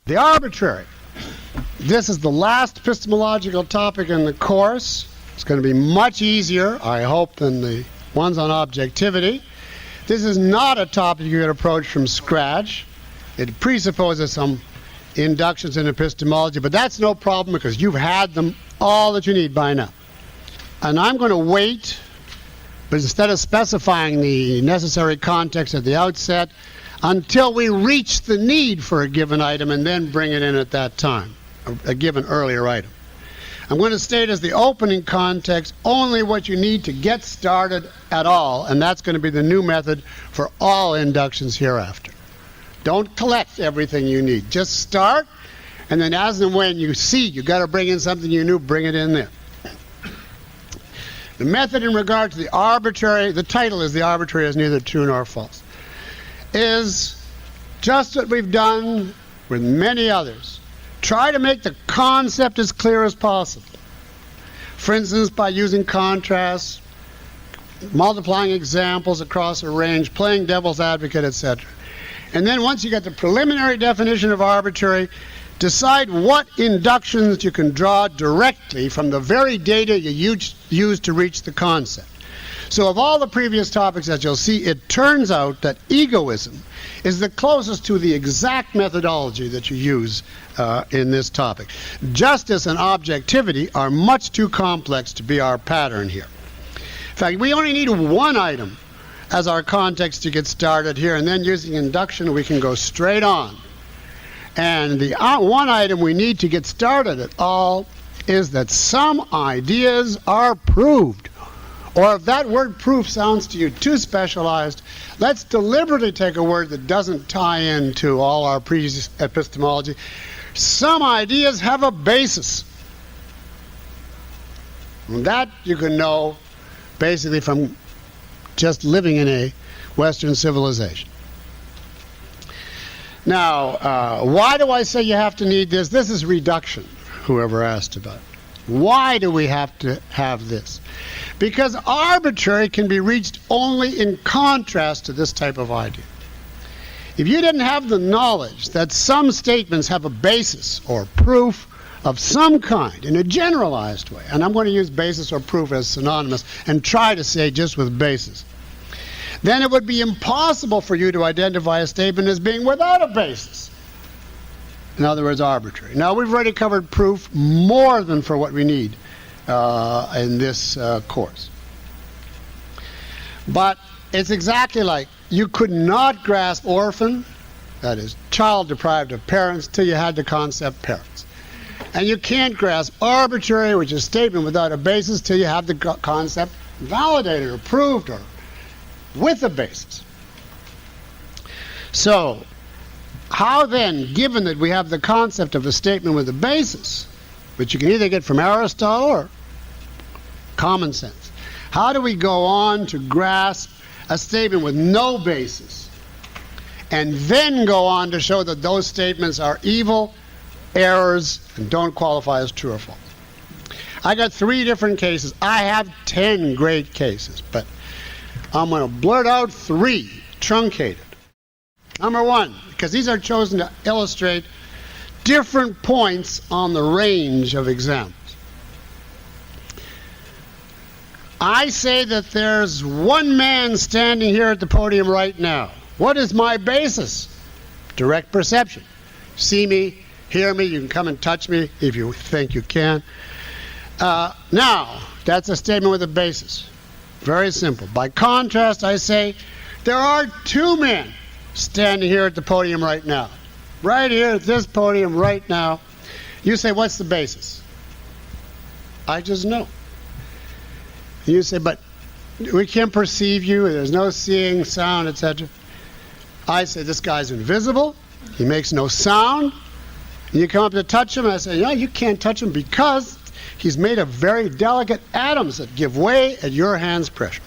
The arbitrary. This is the last epistemological topic in the course. It's going to be much easier, I hope, than the ones on objectivity. This is not a topic you can approach from scratch. It presupposes some inductions in epistemology, but that's no problem because you've had them all that you need by now. And I'm going to wait, but instead of specifying the necessary context at the outset, until we reach the need for a given item and then bring it in at that time, a given earlier item. I'm going to state as the opening context only what you need to get started at all, and that's going to be the new method for all inductions hereafter. Don't collect everything you need. Just start, and then as and when you see you got to bring in something you knew, bring it in there. The method in regard to the arbitrary, the title is the arbitrary is neither true nor false, is just what we've done with many others. Try to make the concept as clear as possible. For instance, by using contrasts, multiplying examples across a range, playing devil's advocate, etc. And then once you get the preliminary definition of arbitrary, decide what inductions you can draw directly from the very data you use to reach the concept. So of all the previous topics that you'll see, it turns out that egoism is the closest to the exact methodology that you use in this topic. Justice and objectivity are much too complex to be our pattern here. In fact, we only need one item as our context to get started here, and then using induction we can go straight on. And the one item we need to get started at all is that some ideas are proved. Or if that word proof sounds to you too specialized, let's deliberately take a word that doesn't tie into all our previous epistemology. Some ideas have a basis. And that you can know basically from just living in a Western civilization. Now, why do I say you have to need this? This is reduction, whoever asked about it. Why do we have to have this? Because arbitrary can be reached only in contrast to this type of idea. If you didn't have the knowledge that some statements have a basis or proof of some kind in a generalized way, and I'm going to use basis or proof as synonymous and try to say just with basis, then it would be impossible for you to identify a statement as being without a basis. In other words, arbitrary. Now, we've already covered proof more than for what we need in this course. But it's exactly like you could not grasp orphan, that is, child deprived of parents, till you had the concept parents. And you can't grasp arbitrary, which is statement without a basis, till you have the concept validated or proved or with a basis. So, how then, given that we have the concept of a statement with a basis, which you can either get from Aristotle or common sense, how do we go on to grasp a statement with no basis and then go on to show that those statements are evil, errors, and don't qualify as true or false? I got 3 different cases. I have 10 great cases, but I'm going to blurt out 3, truncated. Number 1, because these are chosen to illustrate different points on the range of examples. I say that there's one man standing here at the podium right now. What is my basis? Direct perception. See me, hear me, you can come and touch me if you think you can. Now, that's a statement with a basis. Very simple. By contrast, I say there are 2 men standing here at the podium right now. Right here at this podium right now. You say, what's the basis? I just know. You say, but we can't perceive you, there's no seeing, sound, etc. I say, this guy's invisible, he makes no sound. And you come up to touch him, and I say, no, you can't touch him because he's made of very delicate atoms that give way at your hand's pressure.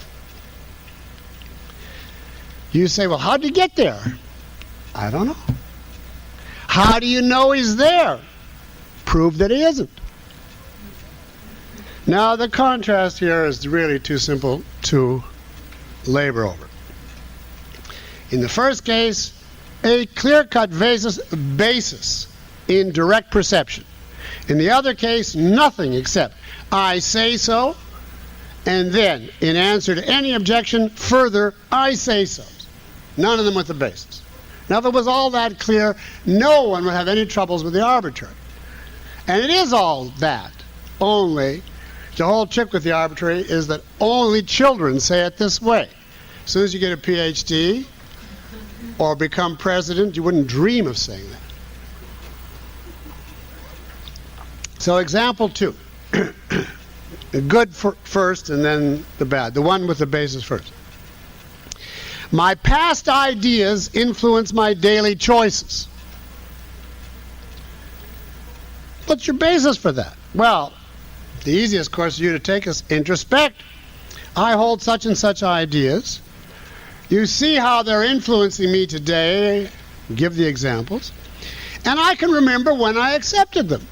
You say, well, how'd you get there? I don't know. How do you know he's there? Prove that he isn't. Now, the contrast here is really too simple to labor over. In the first case, a clear-cut basis in direct perception. In the other case, nothing except I say so, and then, in answer to any objection, further I say so. None of them with the basis. Now, if it was all that clear, no one would have any troubles with the arbitrary. And it is all that. Only, the whole trick with the arbitrary is that only children say it this way. As soon as you get a PhD or become president, you wouldn't dream of saying that. So example 2. The good first and then the bad. The one with the basis first. My past ideas influence my daily choices. What's your basis for that? Well, the easiest course for you to take is introspect. I hold such and such ideas. You see how they're influencing me today. Give the examples. And I can remember when I accepted them.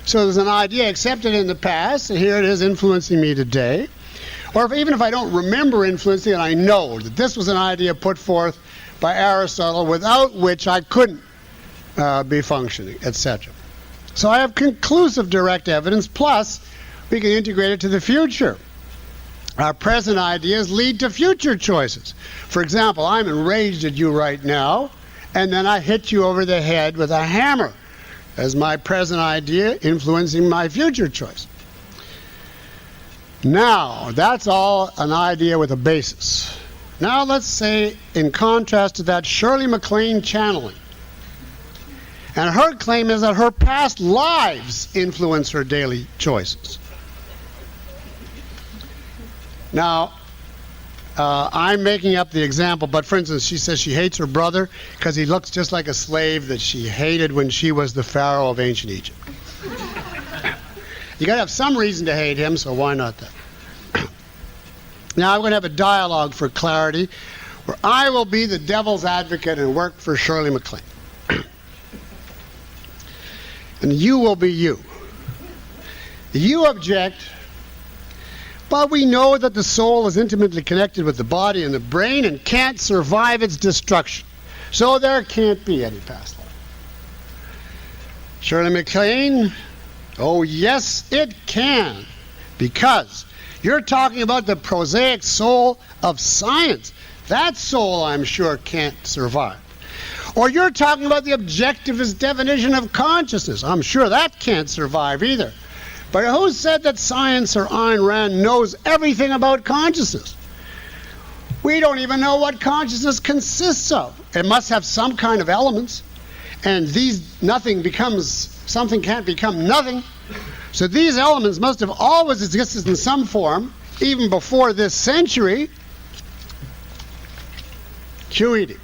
So there's an idea accepted in the past, and here it is influencing me today. Or even if I don't remember influencing it, I know that this was an idea put forth by Aristotle without which I couldn't be functioning, etc. So I have conclusive direct evidence, plus we can integrate it to the future. Our present ideas lead to future choices. For example, I'm enraged at you right now, and then I hit you over the head with a hammer as my present idea influencing my future choice. Now, that's all an idea with a basis. Now let's say, in contrast to that, Shirley MacLaine channeling. And her claim is that her past lives influence her daily choices. Now, I'm making up the example, but for instance, she says she hates her brother because he looks just like a slave that she hated when she was the Pharaoh of ancient Egypt. You got to have some reason to hate him, so why not that? Now I'm going to have a dialogue for clarity where I will be the devil's advocate and work for Shirley MacLaine. And you will be you. You object, but we know that the soul is intimately connected with the body and the brain and can't survive its destruction. So there can't be any past life. Shirley MacLaine, oh yes, it can. Because you're talking about the prosaic soul of science. That soul, I'm sure, can't survive. Or you're talking about the objectivist definition of consciousness. I'm sure that can't survive either. But who said that science or Ayn Rand knows everything about consciousness? We don't even know what consciousness consists of. It must have some kind of elements. And something can't become nothing. So these elements must have always existed in some form, even before this century. QED.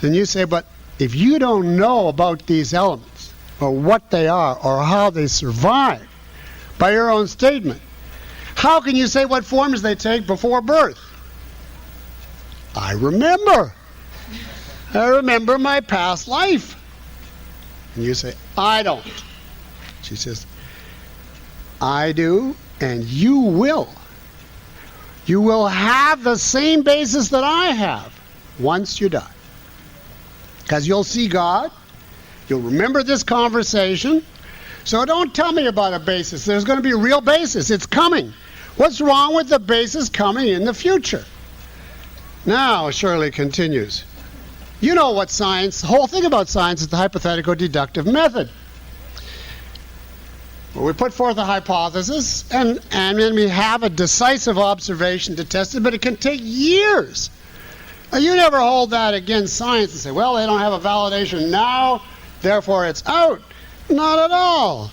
Then you say, but if you don't know about these elements, or what they are, or how they survive, by your own statement, how can you say what forms they take before birth? I remember. I remember my past life. And you say, I don't. She says, I do, and you will. You will have the same basis that I have once you die. Because you'll see God, you'll remember this conversation. So don't tell me about a basis. There's going to be a real basis. It's coming. What's wrong with the basis coming in the future? Now, Shirley continues. You know what science, the whole thing about science is the hypothetical deductive method. Well, we put forth a hypothesis, and then we have a decisive observation to test it, but it can take years. Now, you never hold that against science and say, well, they don't have a validation now, therefore it's out. Not at all.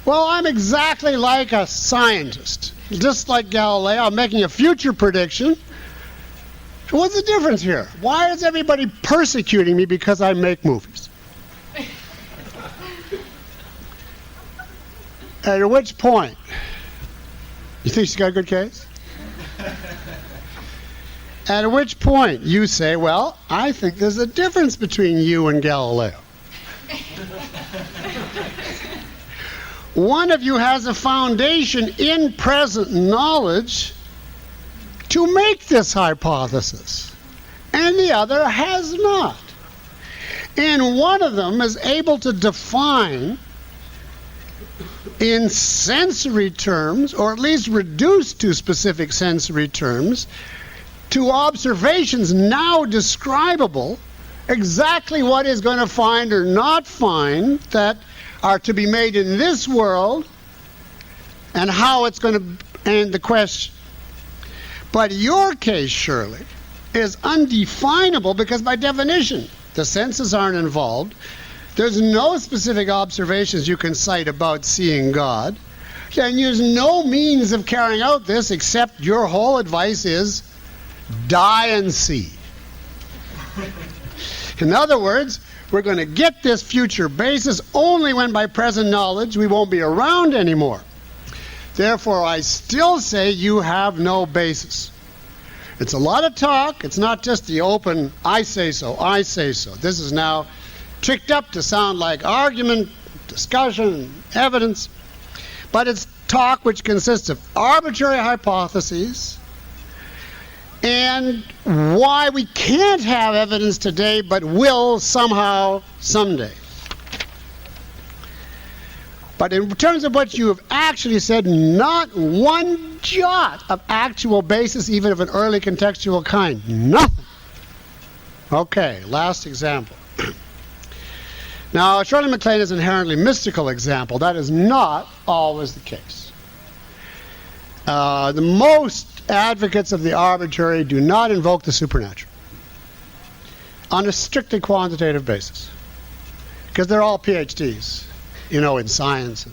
Well, I'm exactly like a scientist. Just like Galileo, I'm making a future prediction. What's the difference here? Why is everybody persecuting me because I make movies? At which point, you think she's got a good case? At which point you say, well, I think there's a difference between you and Galileo. One of you has a foundation in present knowledge to make this hypothesis, and the other has not. And one of them is able to define in sensory terms, or at least reduce to specific sensory terms, to observations now describable, exactly what is going to find or not find that are to be made in this world and how it's going to end the question. But your case, surely, is undefinable because by definition, the senses aren't involved. There's no specific observations you can cite about seeing God. And there's no means of carrying out this except your whole advice is die and see. In other words, we're going to get this future basis only when by present knowledge we won't be around anymore. Therefore, I still say you have no basis. It's a lot of talk. It's not just the open, I say so, I say so. This is now tricked up to sound like argument, discussion, evidence. But it's talk which consists of arbitrary hypotheses and why we can't have evidence today but will somehow someday. But in terms of what you have actually said, not one jot of actual basis, even of an early contextual kind. Nothing. Okay, last example. Now, Shirley MacLaine is an inherently mystical example. That is not always the case. The most advocates of the arbitrary do not invoke the supernatural on a strictly quantitative basis, because they're all PhDs, you know, in science.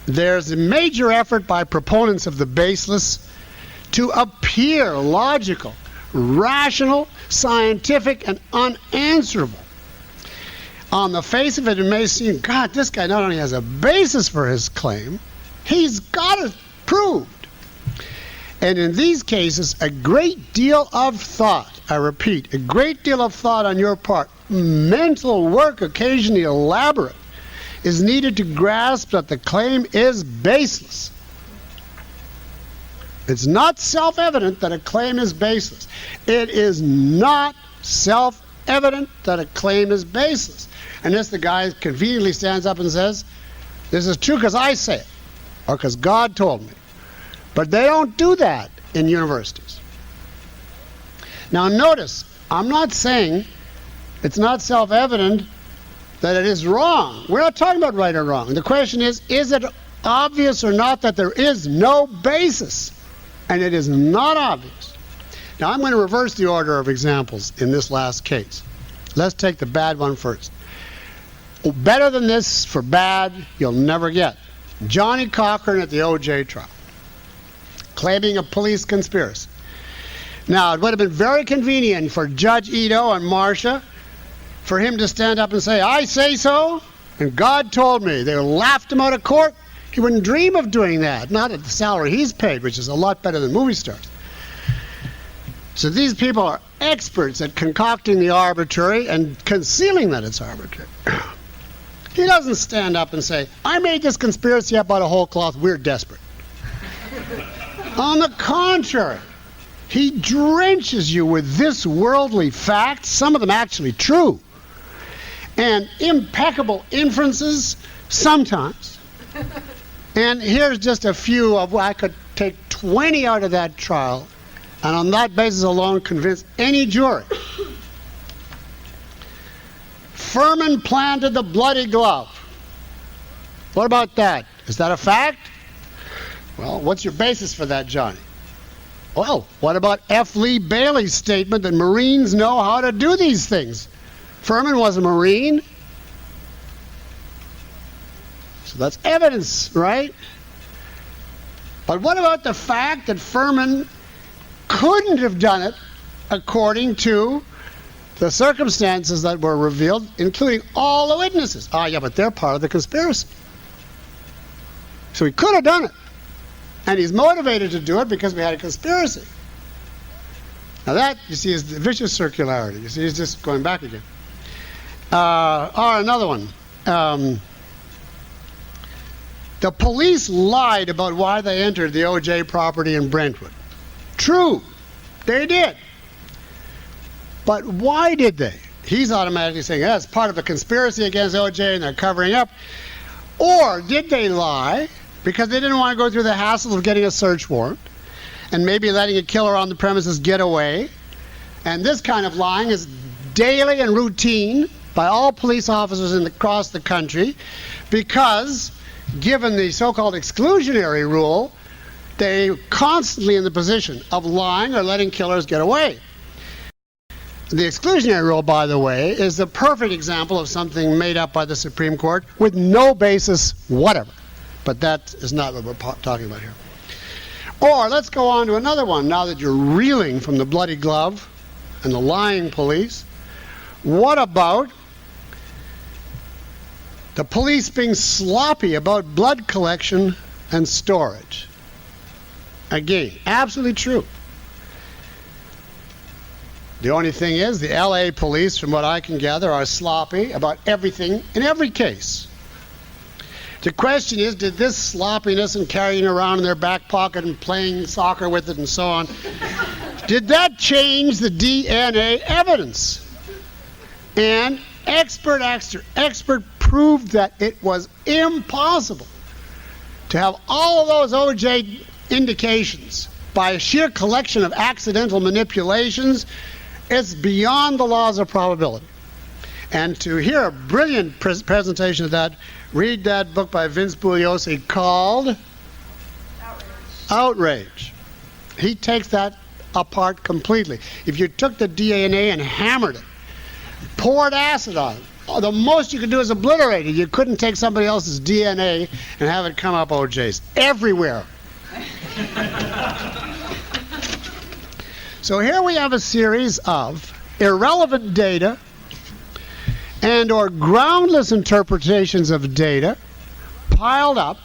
There's a major effort by proponents of the baseless to appear logical, rational, scientific, and unanswerable. On the face of it, it may seem, God, this guy not only has a basis for his claim, he's got it proved. And in these cases, a great deal of thought, I repeat, a great deal of thought on your part, mental work, occasionally elaborate, is needed to grasp that the claim is baseless. It's not self-evident that a claim is baseless. It is not self-evident that a claim is baseless. Unless the guy conveniently stands up and says, this is true because I say it, or because God told me. But they don't do that in universities. Now notice, I'm not saying it's not self-evident that it is wrong. We're not talking about right or wrong. The question is it obvious or not that there is no basis? And it is not obvious. Now I'm going to reverse the order of examples in this last case. Let's take the bad one first. Better than this for bad, you'll never get. Johnny Cochran at the OJ trial, claiming a police conspiracy. Now, it would have been very convenient for Judge Ito and Marcia for him to stand up and say, I say so, and God told me. They laughed him out of court. He wouldn't dream of doing that, not at the salary he's paid, which is a lot better than movie stars. So these people are experts at concocting the arbitrary and concealing that it's arbitrary. He doesn't stand up and say, I made this conspiracy up out of whole cloth, we're desperate. On the contrary, he drenches you with this worldly facts, some of them actually true, and impeccable inferences sometimes. And here's just a few of what I could take 20 out of that trial, and on that basis alone convince any jury. Furman planted the bloody glove. What about that? Is that a fact? Well, what's your basis for that, Johnny? Well, what about F. Lee Bailey's statement that Marines know how to do these things? Furman was a Marine. So that's evidence, right? But what about the fact that Furman couldn't have done it according to the circumstances that were revealed, including all the witnesses? Ah, yeah, but they're part of the conspiracy. So he could have done it. And he's motivated to do it because we had a conspiracy. Now that, you see, is the vicious circularity. You see, he's just going back again. Or another one. The police lied about why they entered the OJ property in Brentwood. True, they did. But why did they? He's automatically saying, yeah, it's part of a conspiracy against O.J. and they're covering up. Or did they lie because they didn't want to go through the hassle of getting a search warrant and maybe letting a killer on the premises get away? And this kind of lying is daily and routine by all police officers across the country because, given the so-called exclusionary rule, they're constantly in the position of lying or letting killers get away. The exclusionary rule, by the way, is the perfect example of something made up by the Supreme Court with no basis whatever. But that is not what we're talking about here. Or let's go on to another one, now that you're reeling from the bloody glove and the lying police. What about the police being sloppy about blood collection and storage? Again, absolutely true. The only thing is, the LA police, from what I can gather, are sloppy about everything in every case. The question is, did this sloppiness and carrying around in their back pocket and playing soccer with it and so on, did that change the DNA evidence? And expert after expert proved that it was impossible to have all of those O.J. indications by a sheer collection of accidental manipulations. It's beyond the laws of probability. And to hear a brilliant presentation of that, read that book by Vince Bugliosi called Outrage. He takes that apart completely. If you took the DNA and hammered it, poured acid on it, the most you could do is obliterate it. You couldn't take somebody else's DNA and have it come up OJ's. Everywhere. So here we have a series of irrelevant data and or groundless interpretations of data piled up,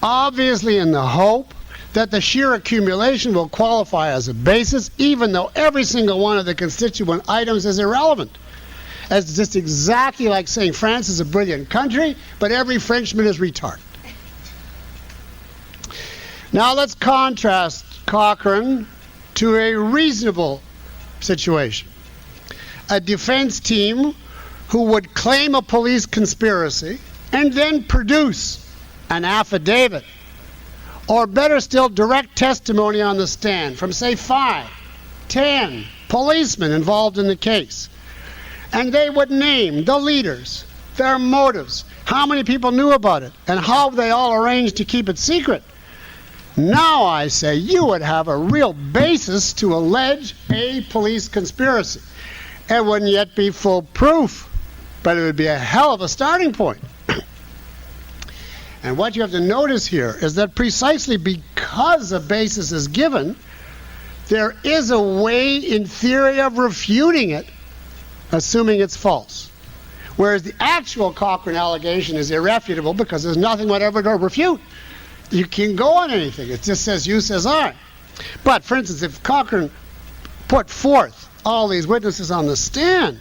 obviously in the hope that the sheer accumulation will qualify as a basis, even though every single one of the constituent items is irrelevant. It's just exactly like saying France is a brilliant country, but every Frenchman is retarded. Now let's contrast Cochrane to a reasonable situation. A defense team who would claim a police conspiracy and then produce an affidavit, or better still, direct testimony on the stand from, say, 5, 10 policemen involved in the case. And they would name the leaders, their motives, how many people knew about it, and how they all arranged to keep it secret. Now, I say, you would have a real basis to allege a police conspiracy. It wouldn't yet be full proof, but it would be a hell of a starting point. And what you have to notice here is that precisely because a basis is given, there is a way in theory of refuting it, assuming it's false. Whereas the actual Cochrane allegation is irrefutable because there's nothing whatever to refute. You can go on anything. It just says you, says I. But, for instance, if Cochrane put forth all these witnesses on the stand,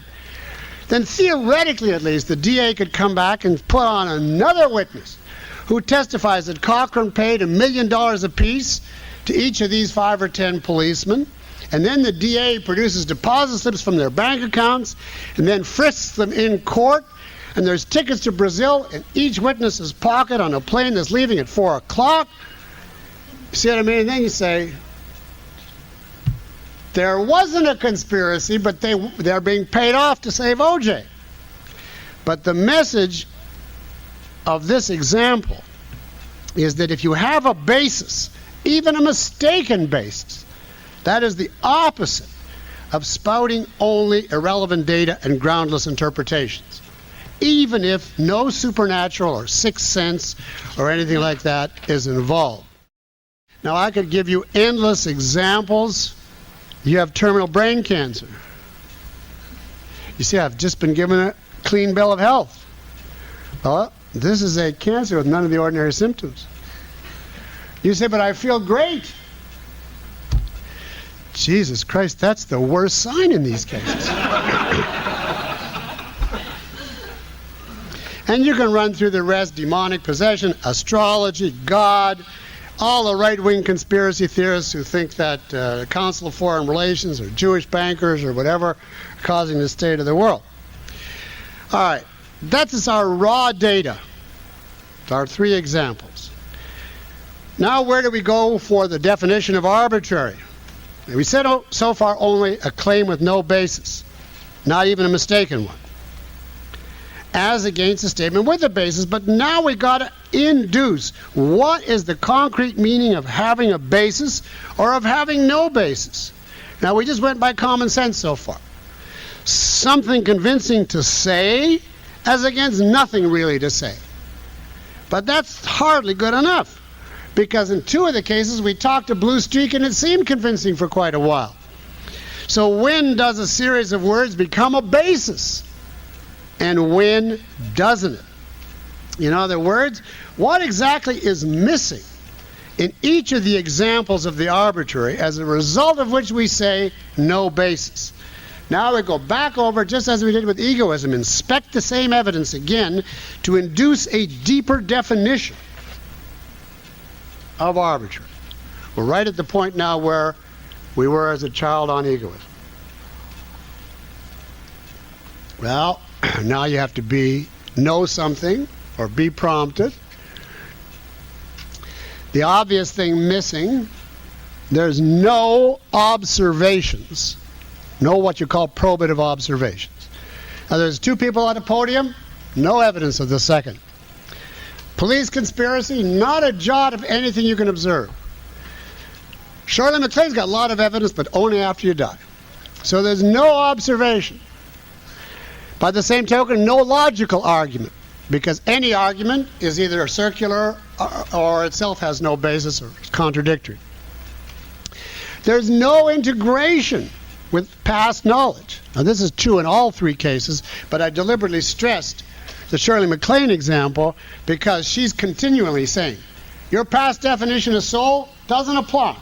then theoretically at least the DA could come back and put on another witness who testifies that Cochrane paid $1 million apiece to each of these 5 or 10 policemen, and then the DA produces deposit slips from their bank accounts and then frisks them in court, and there's tickets to Brazil in each witness's pocket on a plane that's leaving at 4 o'clock. You see what I mean? And then you say, there wasn't a conspiracy, but they're being paid off to save OJ. But the message of this example is that if you have a basis, even a mistaken basis, that is the opposite of spouting only irrelevant data and groundless interpretations, even if no supernatural or sixth sense or anything like that is involved. Now, I could give you endless examples. You have terminal brain cancer. You see, I've just been given a clean bill of health. Well, this is a cancer with none of the ordinary symptoms. You say, but I feel great. Jesus Christ, that's the worst sign in these cases. And you can run through the rest: demonic possession, astrology, God, all the right-wing conspiracy theorists who think that the Council of Foreign Relations or Jewish bankers or whatever are causing the state of the world. All right, that's our raw data, our three examples. Now where do we go for the definition of arbitrary? We said so far only a claim with no basis, not even a mistaken one, as against a statement with a basis. But now we got to induce what is the concrete meaning of having a basis or of having no basis. Now we just went by common sense so far. Something convincing to say as against nothing really to say. But that's hardly good enough, because in two of the cases we talked a blue streak and it seemed convincing for quite a while. So when does a series of words become a basis? And when doesn't it? In other words, what exactly is missing in each of the examples of the arbitrary as a result of which we say no basis? Now we go back over, just as we did with egoism, inspect the same evidence again to induce a deeper definition of arbitrary. We're right at the point now where we were as a child on egoism. Well, now you have to know something or be prompted. The obvious thing missing, there's no observations, no what you call probative observations. Now there's two people on a podium, no evidence of the second. Police conspiracy, not a jot of anything you can observe. Shirley MacLaine's got a lot of evidence, but only after you die. So there's no observation. By the same token, no logical argument, because any argument is either circular or itself has no basis or is contradictory. There's no integration with past knowledge. Now this is true in all three cases, but I deliberately stressed the Shirley MacLaine example because she's continually saying, your past definition of soul doesn't apply.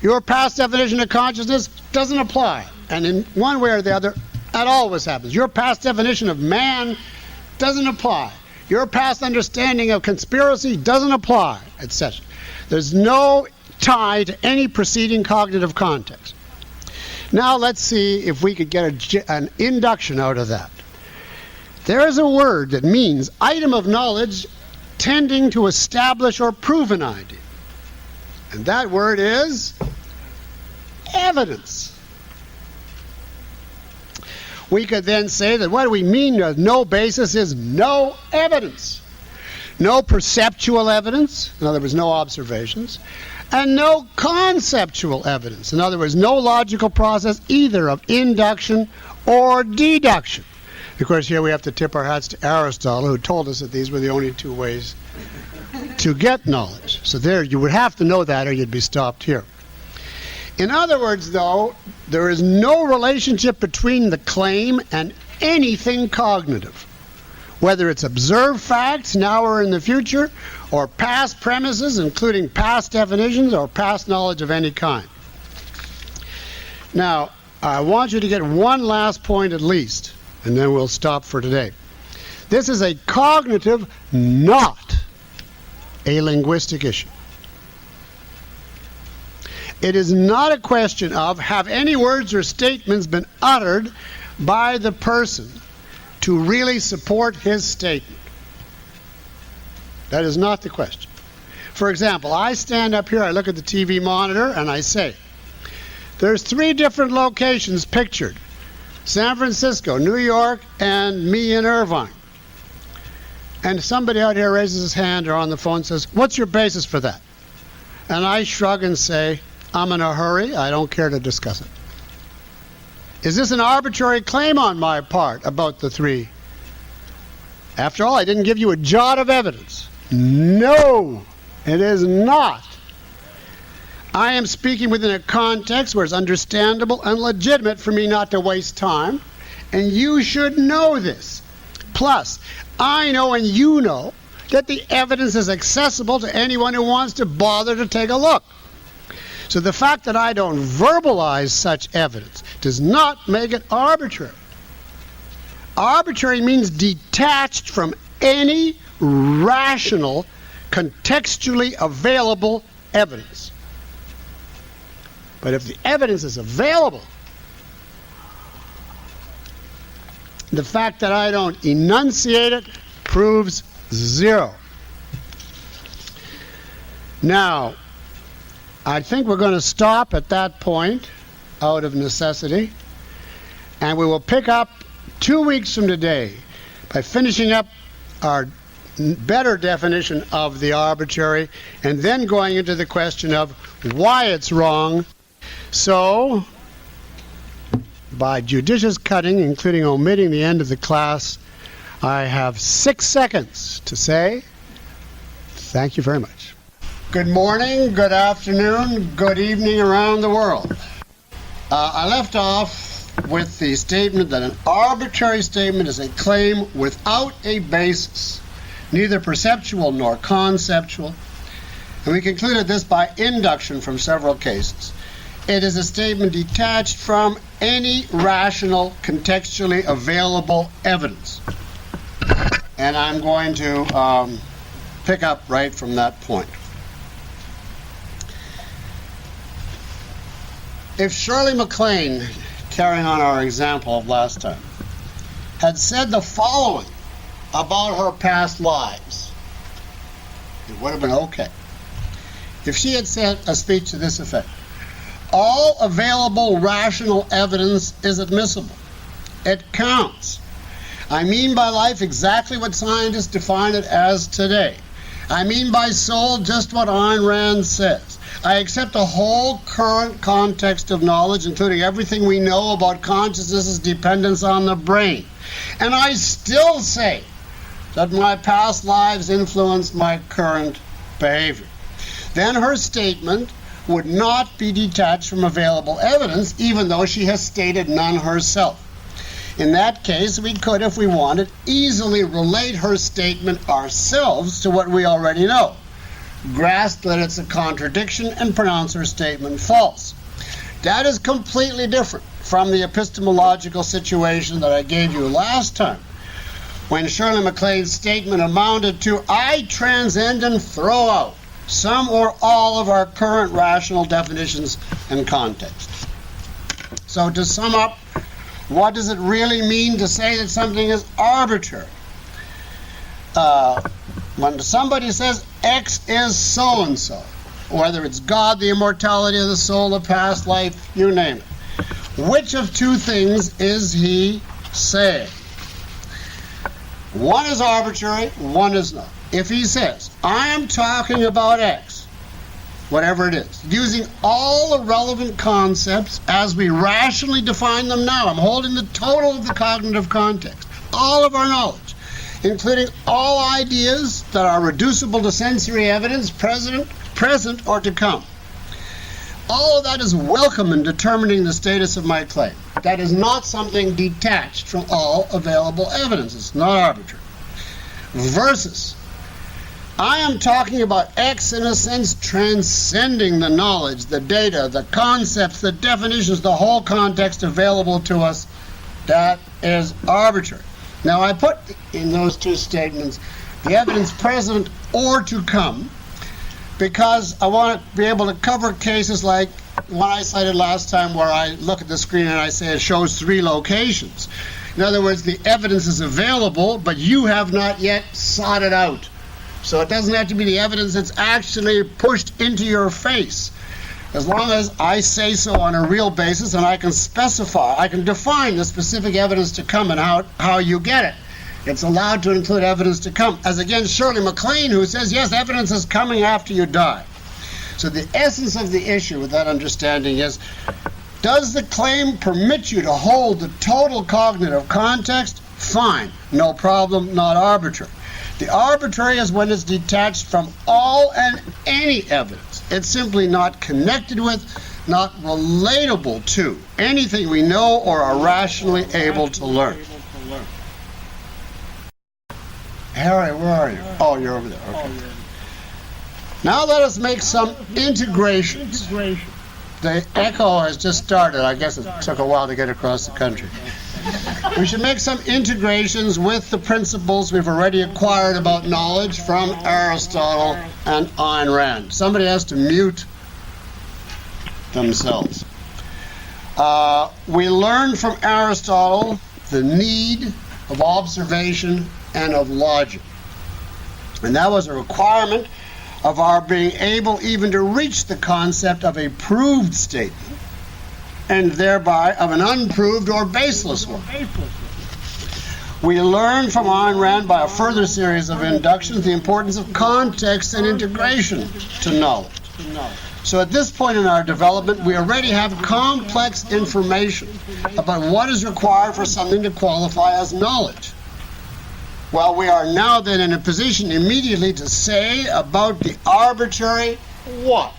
Your past definition of consciousness doesn't apply. And in one way or the other, that always happens. Your past definition of man doesn't apply. Your past understanding of conspiracy doesn't apply, etc. There's no tie to any preceding cognitive context. Now let's see if we could get an induction out of that. There is a word that means item of knowledge tending to establish or prove an idea. And that word is evidence. We could then say that what do we mean with no basis is no evidence. No perceptual evidence, in other words, no observations, and no conceptual evidence. In other words, no logical process either of induction or deduction. Of course, here we have to tip our hats to Aristotle, who told us that these were the only two ways to get knowledge. So there, you would have to know that or you'd be stopped here. In other words, though, there is no relationship between the claim and anything cognitive, whether it's observed facts now or in the future, or past premises, including past definitions or past knowledge of any kind. Now, I want you to get one last point at least, and then we'll stop for today. This is a cognitive, not a linguistic issue. It is not a question of have any words or statements been uttered by the person to really support his statement. That is not the question. For example, I stand up here, I look at the TV monitor, and I say, there's 3 different locations pictured. San Francisco, New York, and me in Irvine. And somebody out here raises his hand or on the phone and says, what's your basis for that? And I shrug and say, I'm in a hurry, I don't care to discuss it. Is this an arbitrary claim on my part about the 3? After all, I didn't give you a jot of evidence. No, it is not. I am speaking within a context where it's understandable and legitimate for me not to waste time, and you should know this. Plus, I know and you know that the evidence is accessible to anyone who wants to bother to take a look. So the fact that I don't verbalize such evidence does not make it arbitrary. Arbitrary means detached from any rational, contextually available evidence. But if the evidence is available, the fact that I don't enunciate it proves zero. Now, I think we're going to stop at that point out of necessity, and we will pick up 2 weeks from today by finishing up our better definition of the arbitrary and then going into the question of why it's wrong. So, by judicious cutting, including omitting the end of the class, I have 6 seconds to say thank you very much. Good morning, good afternoon, good evening around the world. I left off with the statement that an arbitrary statement is a claim without a basis, neither perceptual nor conceptual. And we concluded this by induction from several cases. It is a statement detached from any rational, contextually available evidence. And I'm going to pick up right from that point. If Shirley MacLaine, carrying on our example of last time, had said the following about her past lives, it would have been okay. If she had said a speech to this effect: all available rational evidence is admissible. It counts. I mean by life exactly what scientists define it as today. I mean by soul just what Ayn Rand says. I accept the whole current context of knowledge, including everything we know about consciousness's dependence on the brain. And I still say that my past lives influence my current behavior. Then her statement would not be detached from available evidence, even though she has stated none herself. In that case, we could, if we wanted, easily relate her statement ourselves to what we already know, grasp that it's a contradiction, and pronounce her statement false. That is completely different from the epistemological situation that I gave you last time, when Shirley MacLaine's statement amounted to, I transcend and throw out some or all of our current rational definitions and context. So to sum up, what does it really mean to say that something is arbitrary? When somebody says X is so-and-so, whether it's God, the immortality of the soul, the past life, you name it, which of two things is he saying? One is arbitrary, one is not. If he says, I am talking about X, whatever it is, using all the relevant concepts as we rationally define them now, I'm holding the total of the cognitive context, all of our knowledge, including all ideas that are reducible to sensory evidence, present or to come. All of that is welcome in determining the status of my claim. That is not something detached from all available evidence. It's not arbitrary. Versus, I am talking about X in a sense transcending the knowledge, the data, the concepts, the definitions, the whole context available to us. That is arbitrary. Now I put in those two statements the evidence present or to come because I want to be able to cover cases like one I cited last time where I look at the screen and I say it shows 3 locations. In other words, the evidence is available, but you have not yet sought it out. So it doesn't have to be the evidence that's actually pushed into your face. As long as I say so on a real basis and I can specify, I can define the specific evidence to come and how you get it. It's allowed to include evidence to come. As against Shirley MacLaine, who says, yes, evidence is coming after you die. So the essence of the issue with that understanding is, does the claim permit you to hold the total cognitive context? Fine, no problem, not arbitrary. The arbitrary is when it's detached from all and any evidence. It's simply not connected with, not relatable to anything we know or are rationally able to learn. Harry, where are you? Oh, you're over there. Okay. Now let us make some integrations. The echo has just started. I guess it took a while to get across the country. we should make some integrations with the principles we've already acquired about knowledge from Aristotle and Ayn Rand. Somebody has to mute themselves. We learned from Aristotle the need of observation and of logic. And that was a requirement of our being able even to reach the concept of a proved statement, and thereby of an unproved or baseless one. We learned from Ayn Rand by a further series of inductions the importance of context and integration to knowledge. So at this point in our development, we already have complex information about what is required for something to qualify as knowledge. Well, we are now then in a position immediately to say about the arbitrary what?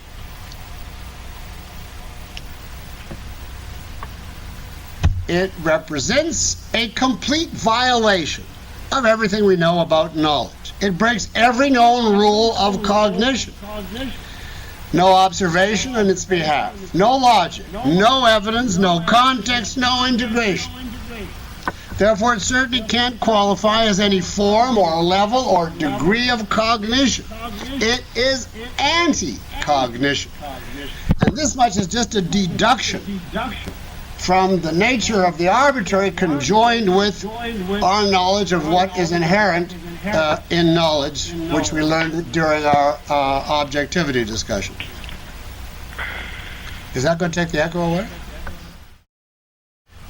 It represents a complete violation of everything we know about knowledge. It breaks every known rule of cognition. No observation on its behalf, no logic, no evidence, no context, no integration. Therefore, it certainly can't qualify as any form or level or degree of cognition. It is anti-cognition. And this much is just a deduction from the nature of the arbitrary conjoined with our knowledge of what is inherent in knowledge, which we learned during our objectivity discussion. Is that going to take the echo away?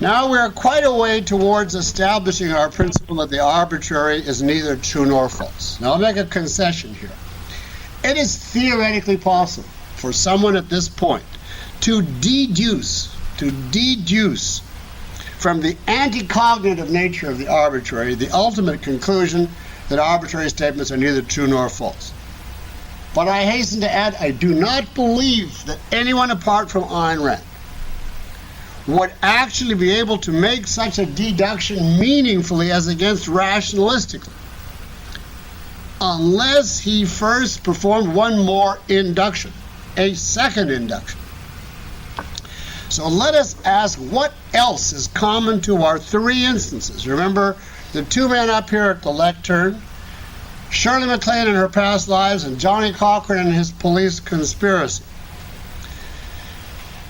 Now we are quite a way towards establishing our principle that the arbitrary is neither true nor false. Now I'll make a concession here. It is theoretically possible for someone at this point to deduce from the anti-cognitive nature of the arbitrary the ultimate conclusion that arbitrary statements are neither true nor false. But I hasten to add, I do not believe that anyone apart from Ayn Rand would actually be able to make such a deduction meaningfully as against rationalistically, unless he first performed one more induction, a second induction. So let us ask what else is common to our three instances. Remember the two men up here at the lectern, Shirley MacLaine in her past lives and Johnny Cochran and his police conspiracy.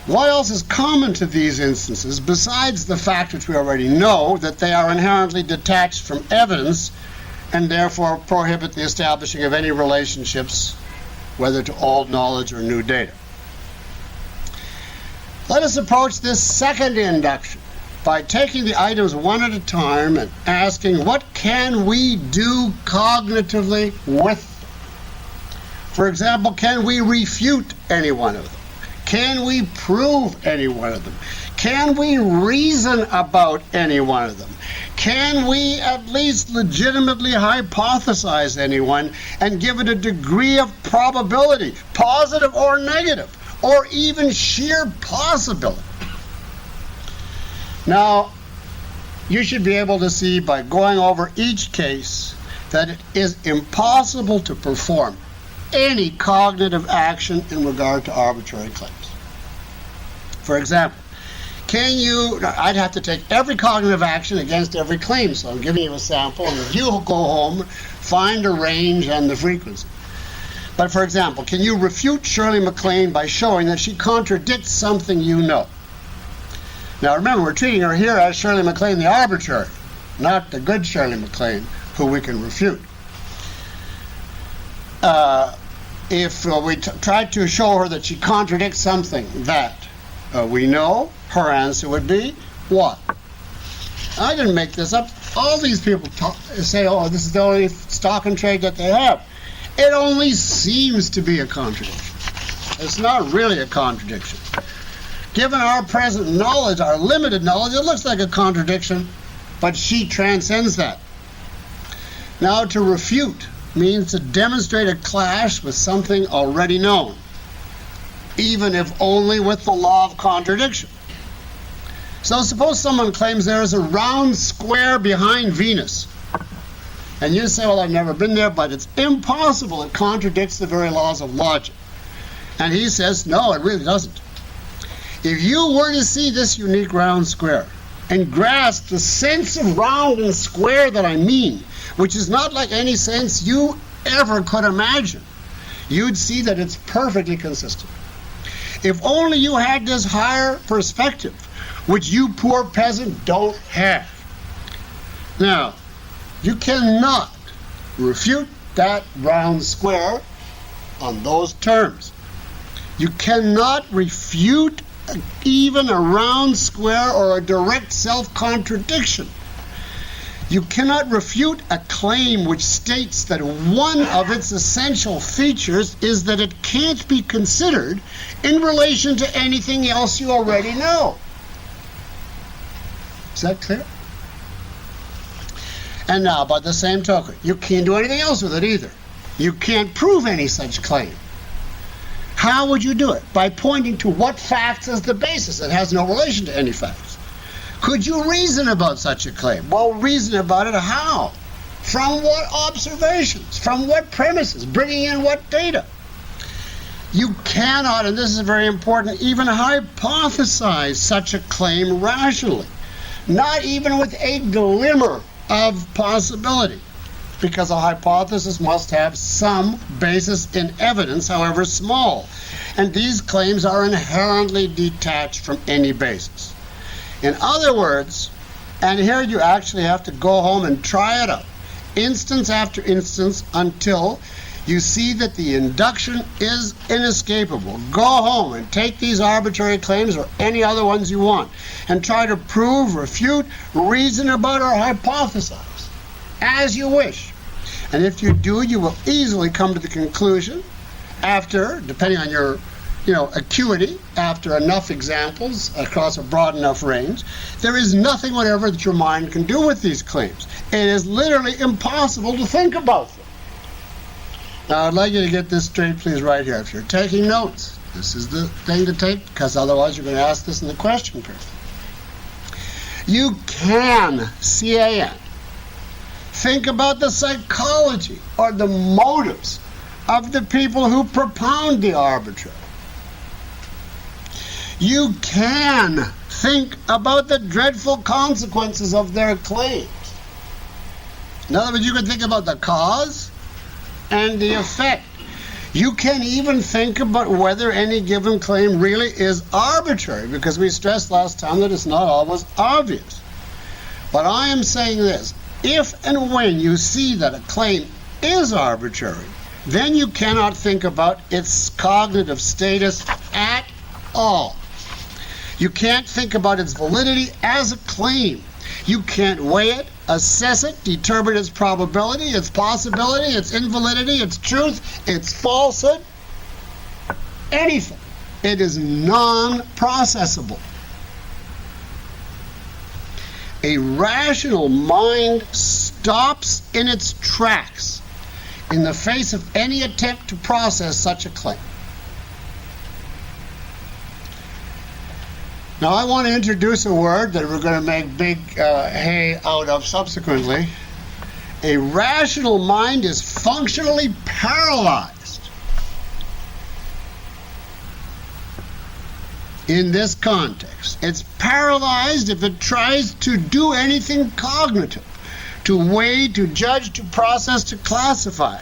What else is common to these instances besides the fact which we already know that they are inherently detached from evidence and therefore prohibit the establishing of any relationships, whether to old knowledge or new data? Let us approach this second induction by taking the items one at a time and asking what can we do cognitively with them? For example, can we refute any one of them? Can we prove any one of them? Can we reason about any one of them? Can we at least legitimately hypothesize any one and give it a degree of probability, positive or negative, or even sheer possibility? Now, you should be able to see by going over each case that it is impossible to perform any cognitive action in regard to arbitrary claims. For example, I'd have to take every cognitive action against every claim, so I'm giving you a sample, and if you go home, find a range and the frequency. But for example, can you refute Shirley MacLaine by showing that she contradicts something you know? Now remember, we're treating her here as Shirley MacLaine the arbitrary, not the good Shirley MacLaine who we can refute. If we try to show her that she contradicts something that we know, her answer would be what? I didn't make this up. All these people say, oh, this is the only stock and trade that they have. It only seems to be a contradiction. It's not really a contradiction. Given our present knowledge, our limited knowledge, it looks like a contradiction, but she transcends that. Now, to refute means to demonstrate a clash with something already known, even if only with the law of contradiction. So suppose someone claims there is a round square behind Venus. And you say, well, I've never been there, but it's impossible. It contradicts the very laws of logic. And he says, no, it really doesn't. If you were to see this unique round square, and grasp the sense of round and square that I mean, which is not like any sense you ever could imagine, you'd see that it's perfectly consistent. If only you had this higher perspective, which you poor peasant don't have. Now, you cannot refute that round square on those terms. You cannot refute even a round square or a direct self-contradiction. You cannot refute a claim which states that one of its essential features is that it can't be considered in relation to anything else you already know. Is that clear? And now, by the same token, you can't do anything else with it either. You can't prove any such claim. How would you do it? By pointing to what facts as the basis. It has no relation to any facts. Could you reason about such a claim? Well, reason about it how? From what observations? From what premises? Bringing in what data? You cannot, and this is very important, even hypothesize such a claim rationally. Not even with a glimmer of possibility. Because a hypothesis must have some basis in evidence, however small. And these claims are inherently detached from any basis. In other words, and here you actually have to go home and try it out, instance after instance, until you see that the induction is inescapable. Go home and take these arbitrary claims or any other ones you want and try to prove, refute, reason about, or hypothesize as you wish. And if you do, you will easily come to the conclusion after, depending on your acuity, after enough examples across a broad enough range, there is nothing whatever that your mind can do with these claims. It is literally impossible to think about them. Now, I'd like you to get this straight, please, right here. If you're taking notes, this is the thing to take, because otherwise you're going to ask this in the question period. You can, C-A-N, think about the psychology or the motives of the people who propound the arbitrary. You can think about the dreadful consequences of their claims. In other words, you can think about the cause and the effect. You can even think about whether any given claim really is arbitrary, because we stressed last time that it's not always obvious. But I am saying this: if and when you see that a claim is arbitrary, then you cannot think about its cognitive status at all. You can't think about its validity as a claim. You can't weigh it, assess it, determine its probability, its possibility, its invalidity, its truth, its falsehood, anything. It is non-processable. A rational mind stops in its tracks in the face of any attempt to process such a claim. Now, I want to introduce a word that we're going to make big hay out of subsequently. A rational mind is functionally paralyzed in this context. It's paralyzed if it tries to do anything cognitive, to weigh, to judge, to process, to classify.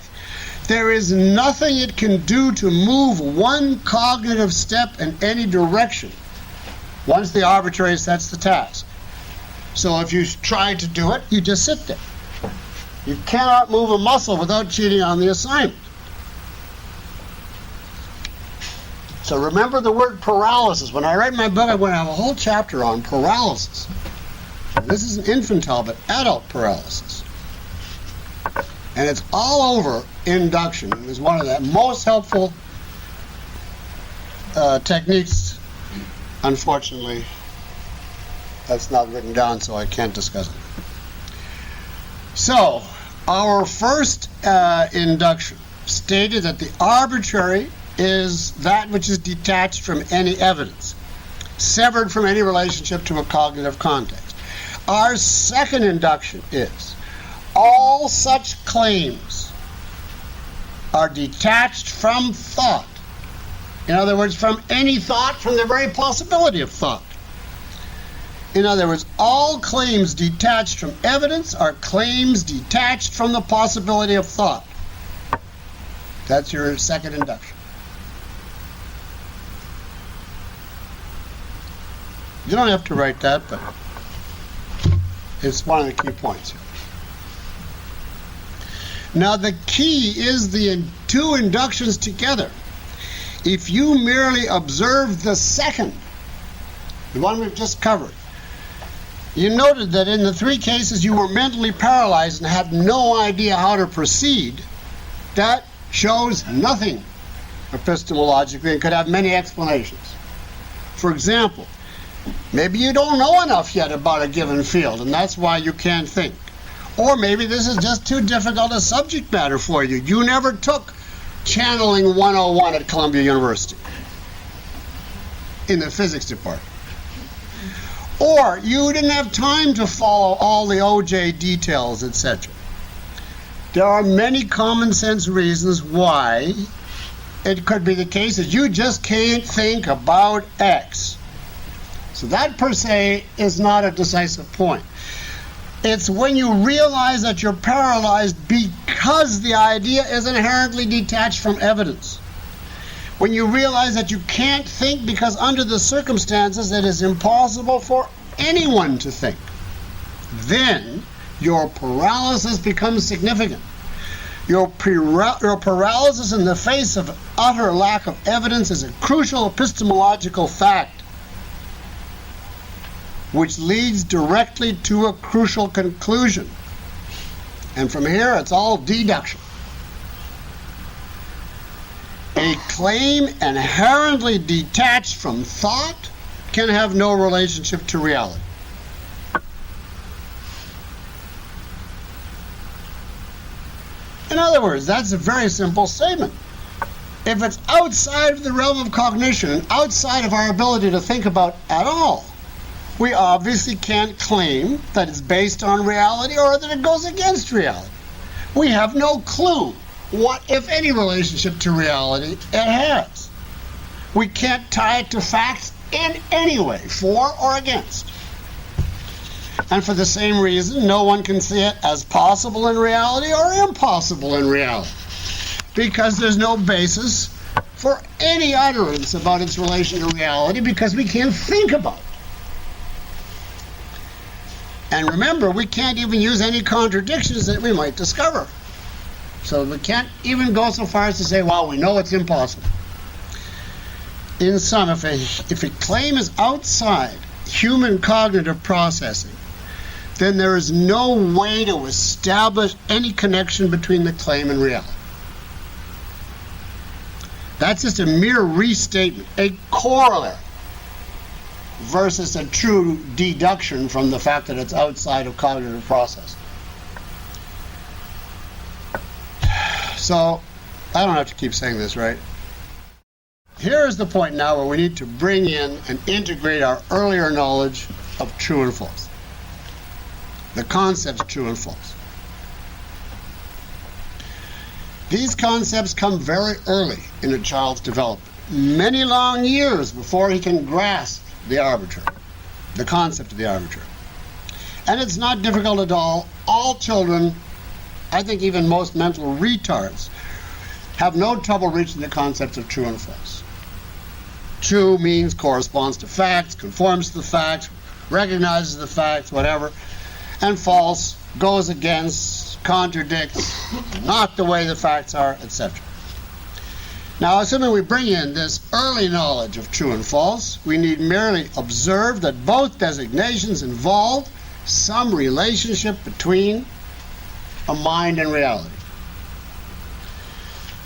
There is nothing it can do to move one cognitive step in any direction once the arbitrary sets the task. So if you try to do it, you just sit there. You cannot move a muscle without cheating on the assignment. So remember the word paralysis. When I write my book, I'm going to have a whole chapter on paralysis. This is an infantile, but adult paralysis. And it's all over induction. It is one of the most helpful techniques. Unfortunately, that's not written down, so I can't discuss it. So, our first induction stated that the arbitrary is that which is detached from any evidence, severed from any relationship to a cognitive context. Our second induction is all such claims are detached from thought. In other words, from any thought, from the very possibility of thought. In other words, all claims detached from evidence are claims detached from the possibility of thought. That's your second induction. You don't have to write that, but it's one of the key points here. Now the key is the two inductions together. If you merely observe the second, the one we've just covered, you noted that in the three cases you were mentally paralyzed and had no idea how to proceed. That shows nothing epistemologically and could have many explanations. For example, maybe you don't know enough yet about a given field and that's why you can't think. Or maybe this is just too difficult a subject matter for you. You never took Channeling 101 at Columbia University in the physics department. Or you didn't have time to follow all the OJ details, etc. There are many common sense reasons why it could be the case that you just can't think about X. So that per se is not a decisive point. It's when you realize that you're paralyzed because the idea is inherently detached from evidence. When you realize that you can't think because under the circumstances it is impossible for anyone to think, then your paralysis becomes significant. Your paralysis in the face of utter lack of evidence is a crucial epistemological fact which leads directly to a crucial conclusion. And from here, it's all deduction. A claim inherently detached from thought can have no relationship to reality. In other words, that's a very simple statement. If it's outside of the realm of cognition and outside of our ability to think about at all, we obviously can't claim that it's based on reality or that it goes against reality. We have no clue what, if any, relationship to reality it has. We can't tie it to facts in any way, for or against. And for the same reason, no one can see it as possible in reality or impossible in reality, because there's no basis for any utterance about its relation to reality because we can't think about it. And remember, we can't even use any contradictions that we might discover. So we can't even go so far as to say, well, we know it's impossible. In sum, if a claim is outside human cognitive processing, then there is no way to establish any connection between the claim and reality. That's just a mere restatement, a corollary, versus a true deduction from the fact that it's outside of cognitive process. So, I don't have to keep saying this, right? Here is the point now where we need to bring in and integrate our earlier knowledge of true and false. The concepts true and false. These concepts come very early in a child's development, many long years before he can grasp the arbitrary, the concept of the arbitrary. And it's not difficult at all. All children, I think even most mental retards, have no trouble reaching the concepts of true and false. True means corresponds to facts, conforms to the facts, recognizes the facts, whatever. And false goes against, contradicts, not the way the facts are, etc. Now, assuming we bring in this early knowledge of true and false, we need merely observe that both designations involve some relationship between a mind and reality.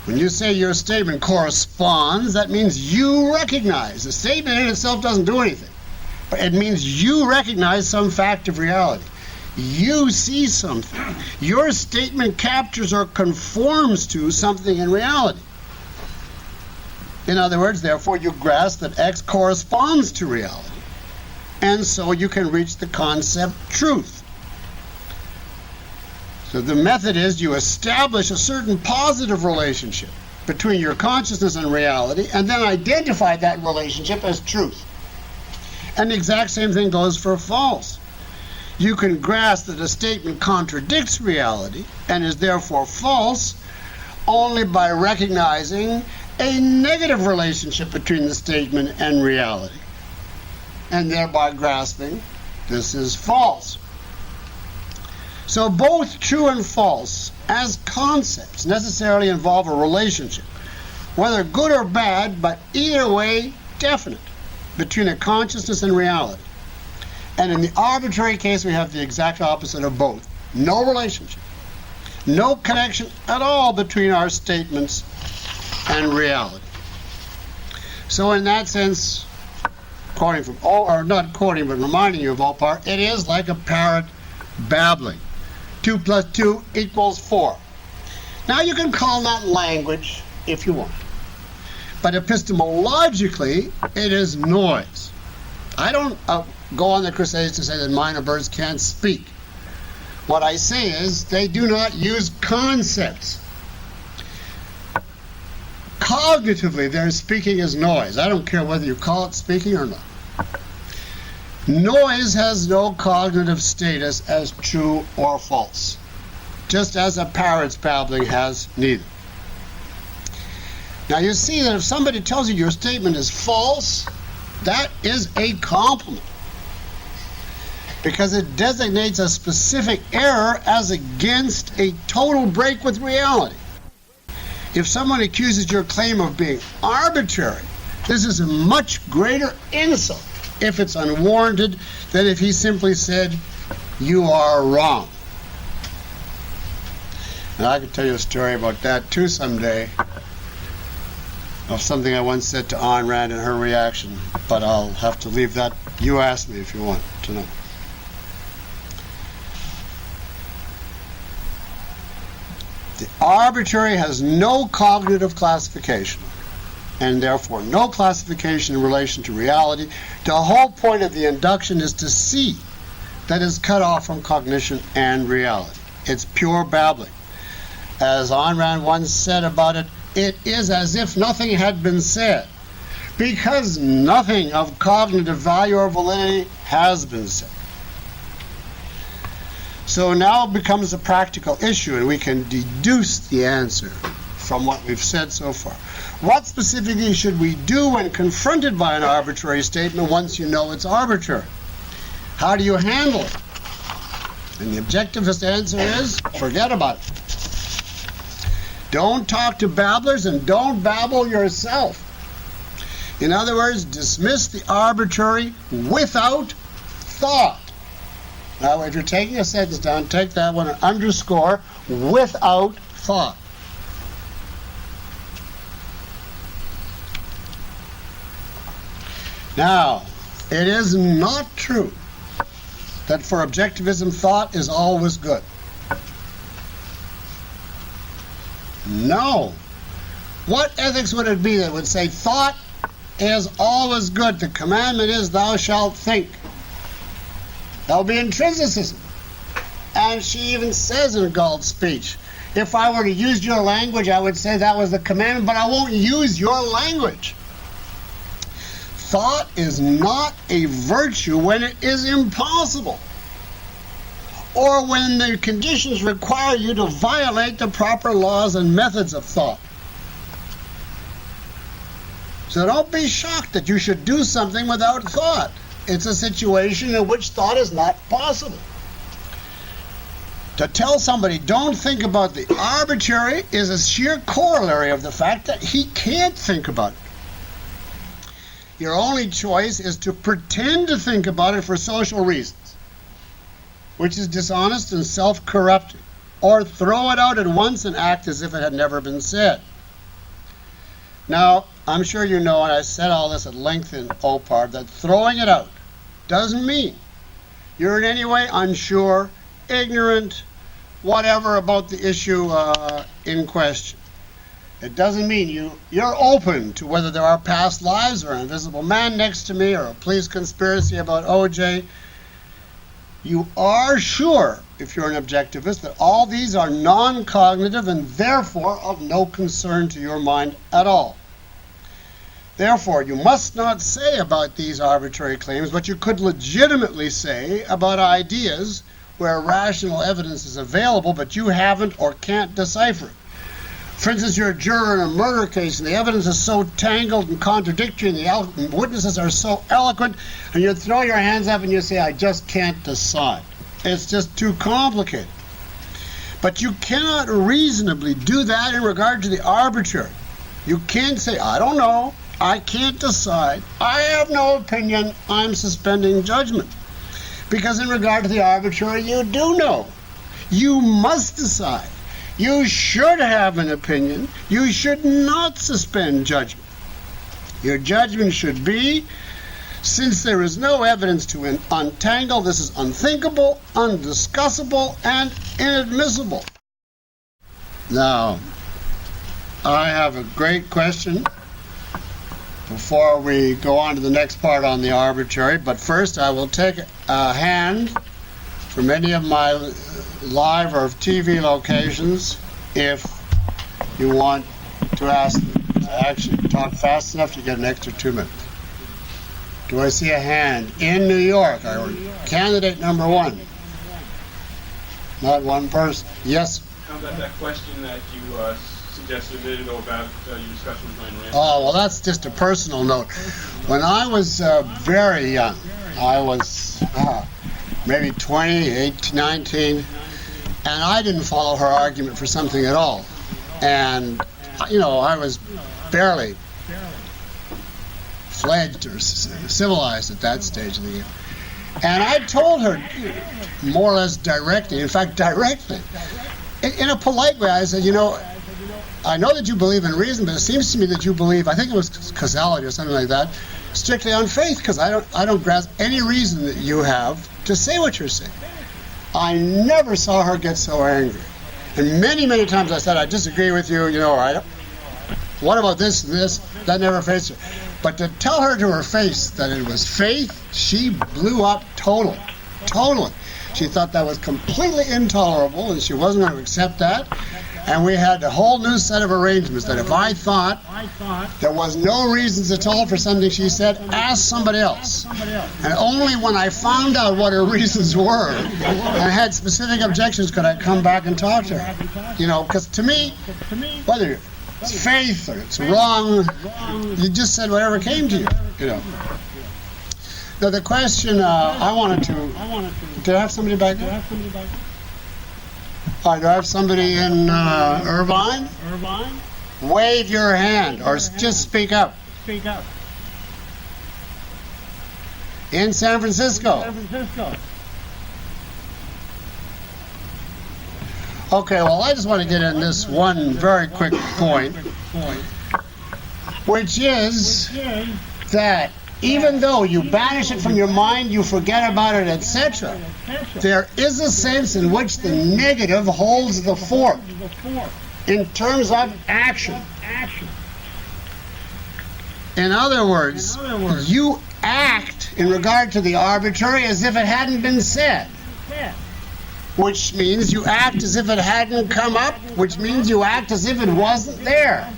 When you say your statement corresponds, that means you recognize. The statement in itself doesn't do anything, but it means you recognize some fact of reality. You see something. Your statement captures or conforms to something in reality. In other words, therefore, you grasp that X corresponds to reality, and so you can reach the concept truth. So the method is you establish a certain positive relationship between your consciousness and reality, and then identify that relationship as truth. And the exact same thing goes for false. You can grasp that a statement contradicts reality and is therefore false only by recognizing a negative relationship between the statement and reality, and thereby grasping this is false. So both true and false as concepts necessarily involve a relationship, whether good or bad, but either way definite, between a consciousness and reality. And in the arbitrary case, we have the exact opposite of both. No relationship, no connection at all between our statements and reality. So in that sense, quoting from not quoting, but reminding you of Opar, it is like a parrot babbling. 2 + 2 = 4. Now you can call that language if you want, but epistemologically it is noise. I don't go on the crusades to say that minor birds can't speak. What I say is they do not use concepts. Cognitively, their speaking is noise. I don't care whether you call it speaking or not. Noise has no cognitive status as true or false, just as a parrot's babbling has neither. Now you see that if somebody tells you your statement is false, that is a compliment, because it designates a specific error as against a total break with reality. If someone accuses your claim of being arbitrary, this is a much greater insult if it's unwarranted than if he simply said, "You are wrong." And I could tell you a story about that too someday, of something I once said to Ayn Rand and her reaction, but I'll have to leave that. You ask me if you want to know. The arbitrary has no cognitive classification, and therefore no classification in relation to reality. The whole point of the induction is to see that is cut off from cognition and reality. It's pure babbling. As Ayn Rand once said about it, it is as if nothing had been said, because nothing of cognitive value or validity has been said. So now it becomes a practical issue, and we can deduce the answer from what we've said so far. What specifically should we do when confronted by an arbitrary statement once you know it's arbitrary? How do you handle it? And the objectivist answer is, forget about it. Don't talk to babblers and don't babble yourself. In other words, dismiss the arbitrary without thought. Now, if you're taking a sentence down, take that one and underscore without thought. Now, it is not true that for objectivism thought is always good. No. What ethics would it be that would say thought is always good? The commandment is thou shalt think. That would be intrinsicism. And she even says in Galt's speech, if I were to use your language, I would say that was the commandment, but I won't use your language. Thought is not a virtue when it is impossible, or when the conditions require you to violate the proper laws and methods of thought. So don't be shocked that you should do something without thought. It's a situation in which thought is not possible. To tell somebody don't think about the arbitrary is a sheer corollary of the fact that he can't think about it. Your only choice is to pretend to think about it for social reasons, which is dishonest and self-corrupting, or throw it out at once and act as if it had never been said. Now, I'm sure you know, and I said all this at length in OPAR, that throwing it out doesn't mean you're in any way unsure, ignorant, whatever about the issue in question. It doesn't mean you're open to whether there are past lives or an invisible man next to me or a police conspiracy about OJ. You are sure, if you're an objectivist, that all these are non-cognitive and therefore of no concern to your mind at all. Therefore, you must not say about these arbitrary claims what you could legitimately say about ideas where rational evidence is available, but you haven't or can't decipher it. For instance, you're a juror in a murder case, and the evidence is so tangled and contradictory, and the witnesses are so eloquent, and you throw your hands up and you say, I just can't decide. It's just too complicated. But you cannot reasonably do that in regard to the arbitrary. You can't say, I don't know, I can't decide, I have no opinion, I'm suspending judgment. Because in regard to the arbitrary, you do know. You must decide. You should have an opinion. You should not suspend judgment. Your judgment should be, since there is no evidence to untangle, this is unthinkable, undiscussable, and inadmissible. Now, I have a great question before we go on to the next part on the arbitrary, but first I will take a hand from any of my live or TV locations if you want to actually talk fast enough to get an extra 2 minutes. Do I see a hand in New York? Candidate number 1. Not one person. Yes? How about that question that you suggested a minute ago about your discussion with Ryan Rand? Oh, well, that's just a personal note. When I was very young, I was maybe 20, 18, 19, and I didn't follow her argument for something at all. And, you know, I was barely fledged or civilized at that stage of the game. And I told her more or less directly, in fact directly, in a polite way, I said, you know, I know that you believe in reason, but it seems to me that you believe, I think it was causality or something like that, strictly on faith, because I don't grasp any reason that you have to say what you're saying. I never saw her get so angry. And many, many times I said, I disagree with you, you know, what about this and this? That never faced her. But to tell her to her face that it was faith, she blew up totally. She thought that was completely intolerable, and she wasn't going to accept that. And we had a whole new set of arrangements that if I thought there was no reasons at all for something she said, ask somebody else. And only when I found out what her reasons were and had specific objections could I come back and talk to her. You know, because to me, whether it's faith or it's wrong, you just said whatever came to you, you know. Now the question I wanted to, did I have somebody back there? All right, do I have somebody in Irvine? Wave your hand or just speak up. In San Francisco. Okay, well, I just want to get in this one very quick point, which is that even though you banish it from your mind, you forget about it, etc., there is a sense in which the negative holds the fort in terms of action. In other words, you act in regard to the arbitrary as if it hadn't been said, which means you act as if it hadn't come up, which means you act as if it wasn't there.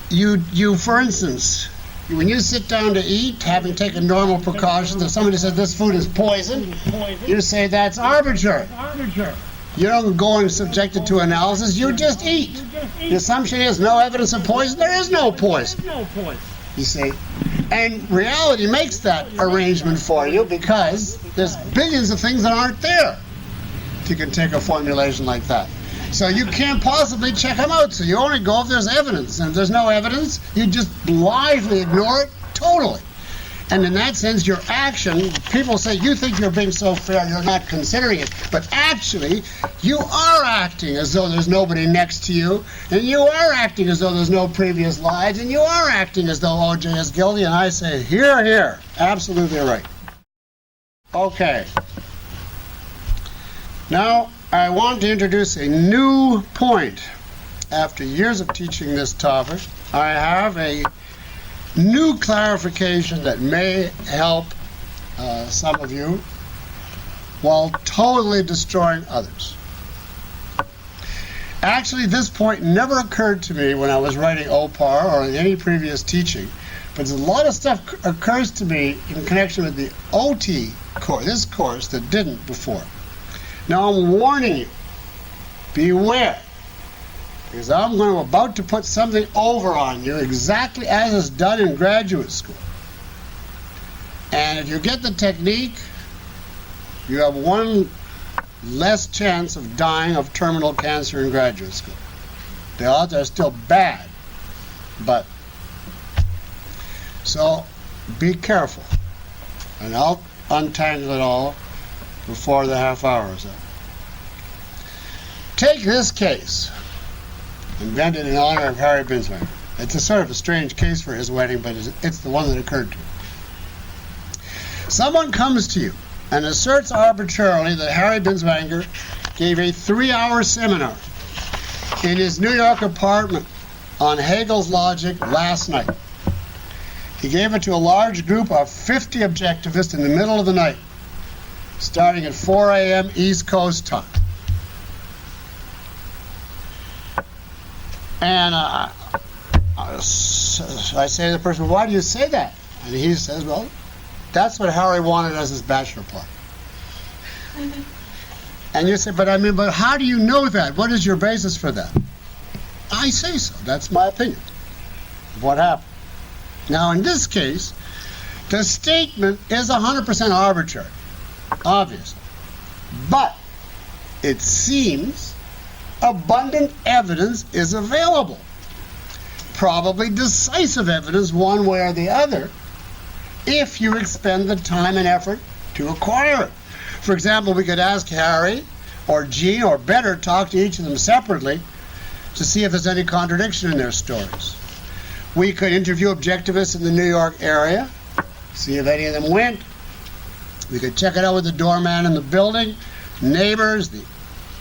You, for instance, when you sit down to eat, having taken normal precautions, if somebody says this food is poison, you say that's arbitrary. You don't go and subject it to analysis, you just eat. The assumption is no evidence of poison, there is no poison. You see? And reality makes that arrangement for you because there's billions of things that aren't there. If you can take a formulation like that. So you can't possibly check them out, so you only go if there's evidence. And if there's no evidence, you just blithely ignore it totally. And in that sense, your action, people say, you think you're being so fair, you're not considering it. But actually, you are acting as though there's nobody next to you, and you are acting as though there's no previous lives, and you are acting as though O.J. is guilty, and I say, here, here. Absolutely right. Okay. Now, I want to introduce a new point. After years of teaching this topic, I have a new clarification that may help some of you while totally destroying others. Actually, this point never occurred to me when I was writing OPAR or in any previous teaching, but a lot of stuff occurs to me in connection with the OT course, this course, that didn't before. Now I'm warning you, beware, because I'm about to put something over on you exactly as is done in graduate school. And if you get the technique, you have one less chance of dying of terminal cancer in graduate school. The odds are still bad, but so be careful, and I'll untangle it all before the half hour is up. Take this case, invented in honor of Harry Binswanger. It's a sort of a strange case for his wedding, but it's the one that occurred to him. Someone comes to you and asserts arbitrarily that Harry Binswanger gave a 3-hour seminar in his New York apartment on Hegel's logic last night. He gave it to a large group of 50 objectivists in the middle of the night, starting at 4 a.m. East Coast time. And I say to the person, why do you say that? And he says, well, that's what Harry wanted as his bachelor party. And you say, but how do you know that? What is your basis for that? I say so. That's my opinion of what happened. Now, in this case, the statement is 100% arbitrary, obviously. But it seems abundant evidence is available. Probably decisive evidence one way or the other, if you expend the time and effort to acquire it. For example, we could ask Harry or Jean, or better, talk to each of them separately to see if there's any contradiction in their stories. We could interview objectivists in the New York area, see if any of them went. We could check it out with the doorman in the building, neighbors, the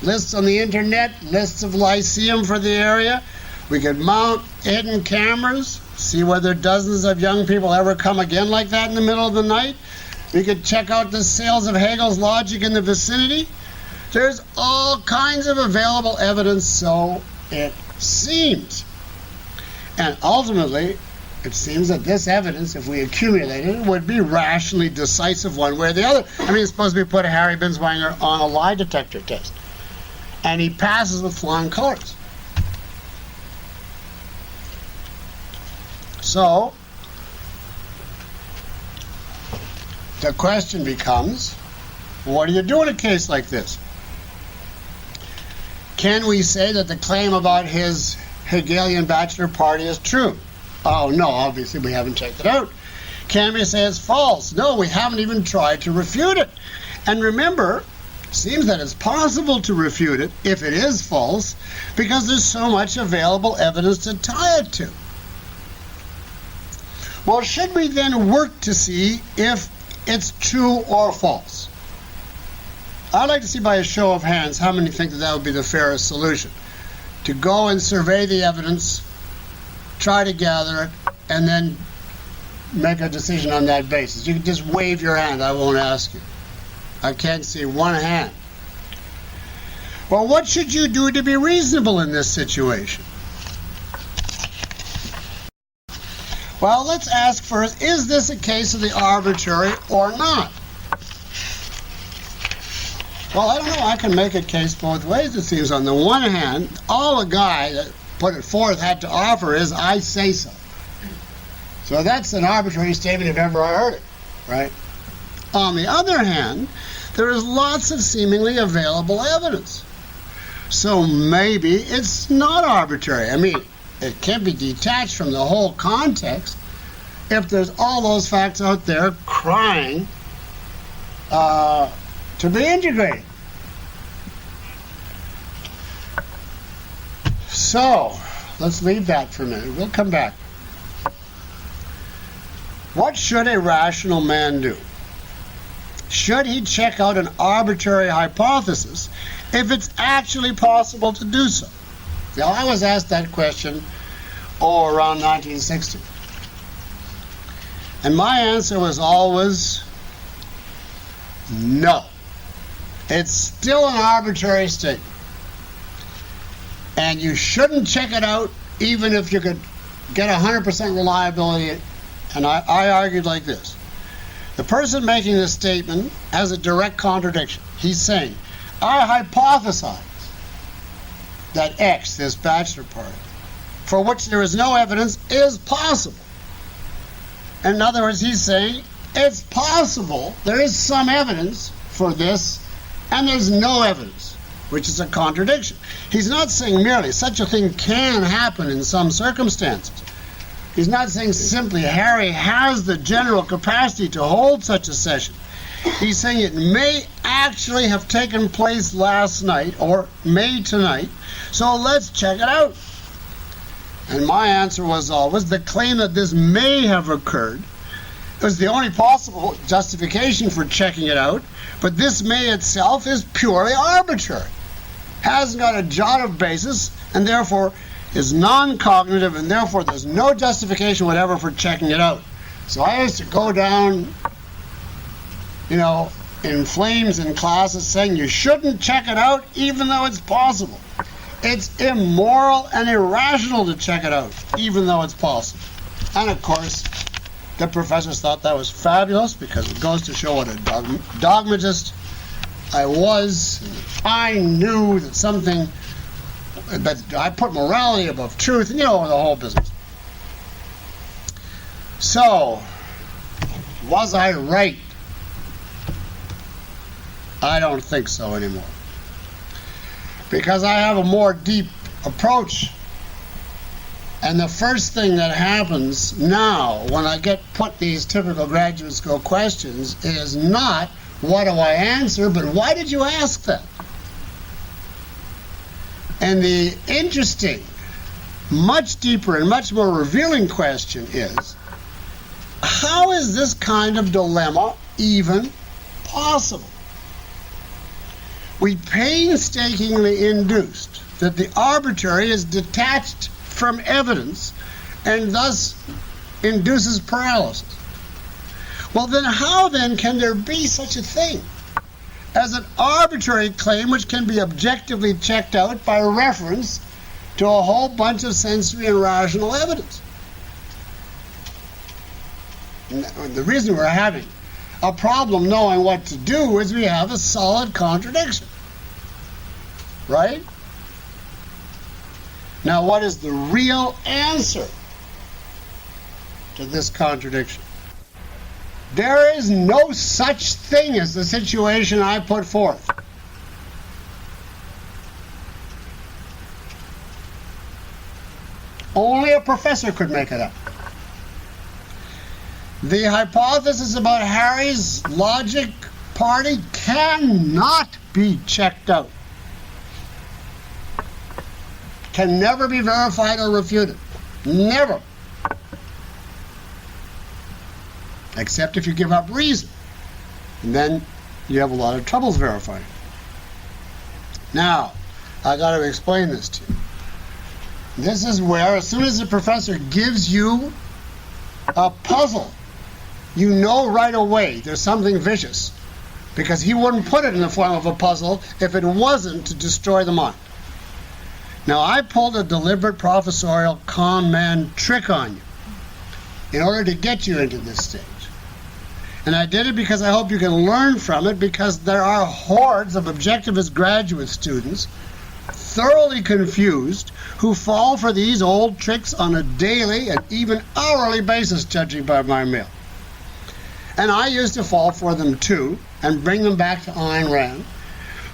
lists on the internet, lists of Lyceum for the area. We could mount hidden cameras, see whether dozens of young people ever come again like that in the middle of the night. We could check out the sales of Hegel's logic in the vicinity. There's all kinds of available evidence, so it seems. And ultimately, it seems that this evidence, if we accumulated it, would be rationally decisive one way or the other. I mean, suppose we put Harry Binswanger on a lie detector test, and he passes with flying colors. So, the question becomes, what do you do in a case like this? Can we say that the claim about his Hegelian bachelor party is true? Oh, no, obviously we haven't checked it out. Can we say it's false? No, we haven't even tried to refute it. And remember, it seems that it's possible to refute it if it is false, because there's so much available evidence to tie it to. Well, should we then work to see if it's true or false? I'd like to see by a show of hands how many think that that would be the fairest solution. To go and survey the evidence, try to gather it, and then make a decision on that basis. You can just wave your hand, I won't ask you. I can't see one hand. Well, what should you do to be reasonable in this situation? Well, let's ask first, is this a case of the arbitrary or not? Well, I don't know. I can make a case both ways, it seems. On the one hand, all a guy that put it forth had to offer is, I say so. So that's an arbitrary statement if ever I heard it, right? On the other hand, there is lots of seemingly available evidence. So maybe it's not arbitrary. I mean, it can be detached from the whole context if there's all those facts out there crying to be integrated. So, let's leave that for a minute. We'll come back. What should a rational man do? Should he check out an arbitrary hypothesis if it's actually possible to do so? Now, I was asked that question around 1960. And my answer was always no. It's still an arbitrary statement. And you shouldn't check it out even if you could get 100% reliability. And I argued like this. The person making this statement has a direct contradiction. He's saying, I hypothesize that X, this bachelor party, for which there is no evidence, is possible. In other words, he's saying it's possible, there is some evidence for this, and there's no evidence, which is a contradiction. He's not saying merely such a thing can happen in some circumstances. He's not saying simply Harry has the general capacity to hold such a session. He's saying it may actually have taken place last night or may tonight, so let's check it out. And my answer was always the claim that this may have occurred was the only possible justification for checking it out, but this may itself is purely arbitrary, hasn't got a jot of basis, and therefore is non-cognitive, and therefore there's no justification whatever for checking it out. So I used to go down, in flames in classes saying you shouldn't check it out even though it's possible. It's immoral and irrational to check it out even though it's possible. And of course, the professors thought that was fabulous because it goes to show what a dogmatist I was. I knew that something, but I put morality above truth, and the whole business. So, was I right? I don't think so anymore. Because I have a more deep approach. And the first thing that happens now when I get put these typical graduate school questions is not what do I answer, but why did you ask that? And the interesting, much deeper and much more revealing question is, how is this kind of dilemma even possible? We painstakingly induced that the arbitrary is detached from evidence and thus induces paralysis. Well, then how then can there be such a thing as an arbitrary claim which can be objectively checked out by reference to a whole bunch of sensory and rational evidence? And the reason we're having a problem knowing what to do is we have a solid contradiction. Right? Now, what is the real answer to this contradiction? There is no such thing as the situation I put forth. Only a professor could make it up. The hypothesis about Harry's logic party cannot be checked out. Can never be verified or refuted. Never. Except if you give up reason. And then you have a lot of troubles verifying. Now, I got to explain this to you. This is where, as soon as the professor gives you a puzzle, you know right away there's something vicious. Because he wouldn't put it in the form of a puzzle if it wasn't to destroy the mind. Now, I pulled a deliberate professorial con man trick on you in order to get you into this stage. And I did it because I hope you can learn from it, because there are hordes of objectivist graduate students thoroughly confused who fall for these old tricks on a daily and even hourly basis, judging by my mail. And I used to fall for them too and bring them back to Ayn Rand,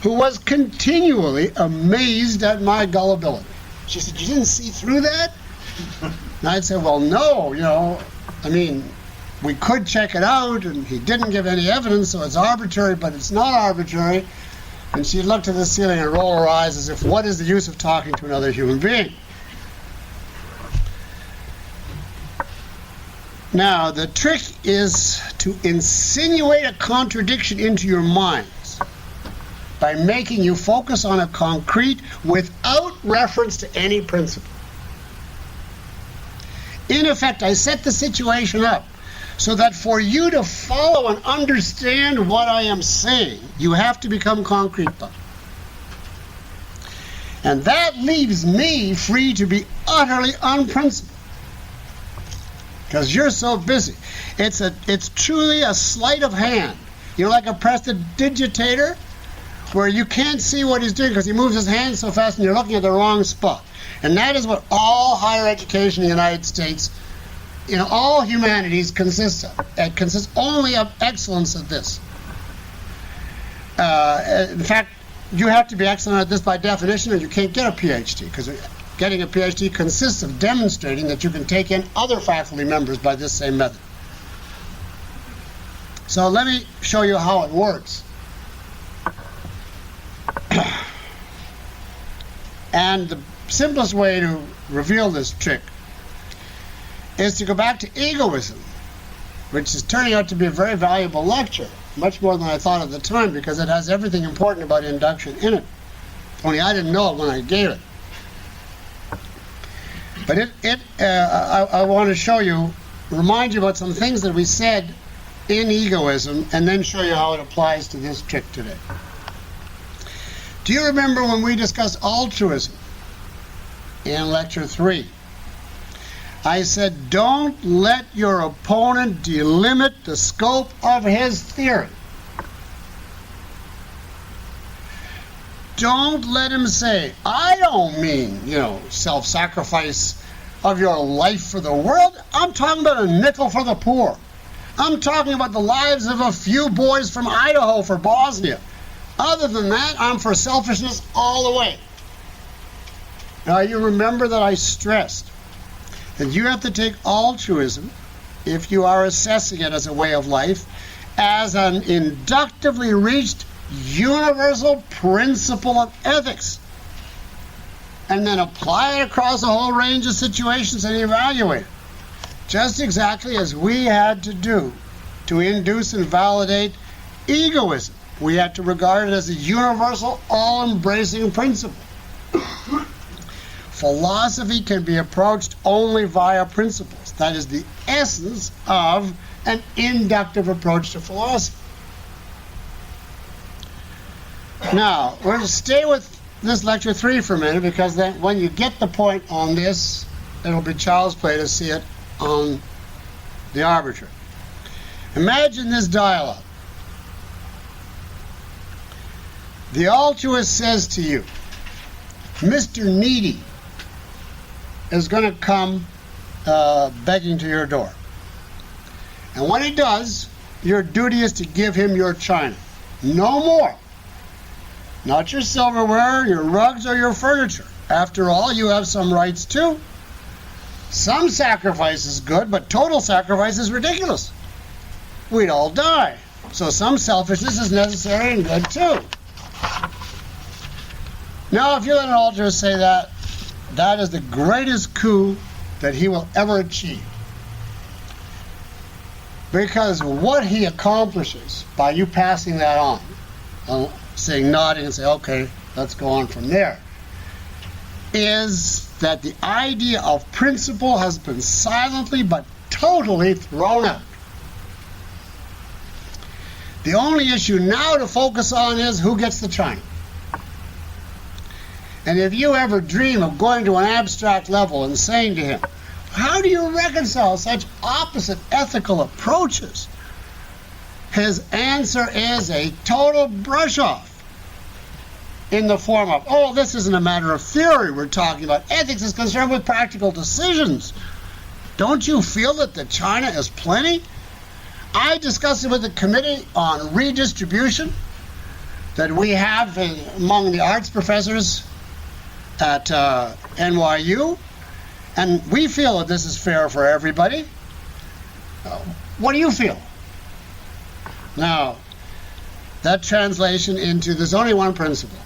who was continually amazed at my gullibility. She said, "You didn't see through that?" And I'd say, "Well, no, we could check it out, and he didn't give any evidence, so it's arbitrary, but it's not arbitrary." And she'd look to the ceiling and roll her eyes as if, what is the use of talking to another human being? Now, the trick is to insinuate a contradiction into your minds by making you focus on a concrete without reference to any principle. In effect, I set the situation up so that for you to follow and understand what I am saying, you have to become concrete about it. And that leaves me free to be utterly unprincipled. Because you're so busy. It's truly a sleight of hand. You know, like a prestidigitator, where you can't see what he's doing because he moves his hands so fast and you're looking at the wrong spot. And that is what all higher education in the United States, all humanities consists of. It consists only of excellence at this. In fact, you have to be excellent at this by definition, or you can't get a PhD, because getting a PhD consists of demonstrating that you can take in other faculty members by this same method. So let me show you how it works. And the simplest way to reveal this trick is to go back to egoism, which is turning out to be a very valuable lecture, much more than I thought at the time, because it has everything important about induction in it. Only I didn't know it when I gave it. But I want to remind you about some things that we said in egoism, and then show you how it applies to this trick today. Do you remember when we discussed altruism in lecture 3? I said, don't let your opponent delimit the scope of his theory. Don't let him say, I don't mean, self-sacrifice of your life for the world. I'm talking about a nickel for the poor. I'm talking about the lives of a few boys from Idaho for Bosnia. Other than that, I'm for selfishness all the way. Now, you remember that I stressed that you have to take altruism, if you are assessing it as a way of life, as an inductively reached universal principle of ethics, and then apply it across a whole range of situations and evaluate it, just exactly as we had to do to induce and validate egoism. We had to regard it as a universal, all-embracing principle. Philosophy can be approached only via principles. That is the essence of an inductive approach to philosophy. Now, we're going to stay with this lecture 3 for a minute, because then when you get the point on this, it'll be child's play to see it on the arbitrary. Imagine this dialogue. The altruist says to you, Mr. Needy is going to come begging to your door. And when he does, your duty is to give him your china. No more. Not your silverware, your rugs, or your furniture. After all, you have some rights too. Some sacrifice is good, but total sacrifice is ridiculous. We'd all die. So some selfishness is necessary and good too. Now, if you let an altruist say that, that is the greatest coup that he will ever achieve. Because what he accomplishes by you passing that on, saying nodding and say, okay, let's go on from there, is that the idea of principle has been silently but totally thrown out. The only issue now to focus on is who gets the china. And if you ever dream of going to an abstract level and saying to him, how do you reconcile such opposite ethical approaches? His answer is a total brush-off in the form of, oh, this isn't a matter of theory we're talking about. Ethics is concerned with practical decisions. Don't you feel that the china is plenty? I discussed it with the committee on redistribution that we have among the arts professors at NYU, and we feel that this is fair for everybody. What do you feel? Now, that translation into, there's only one principle.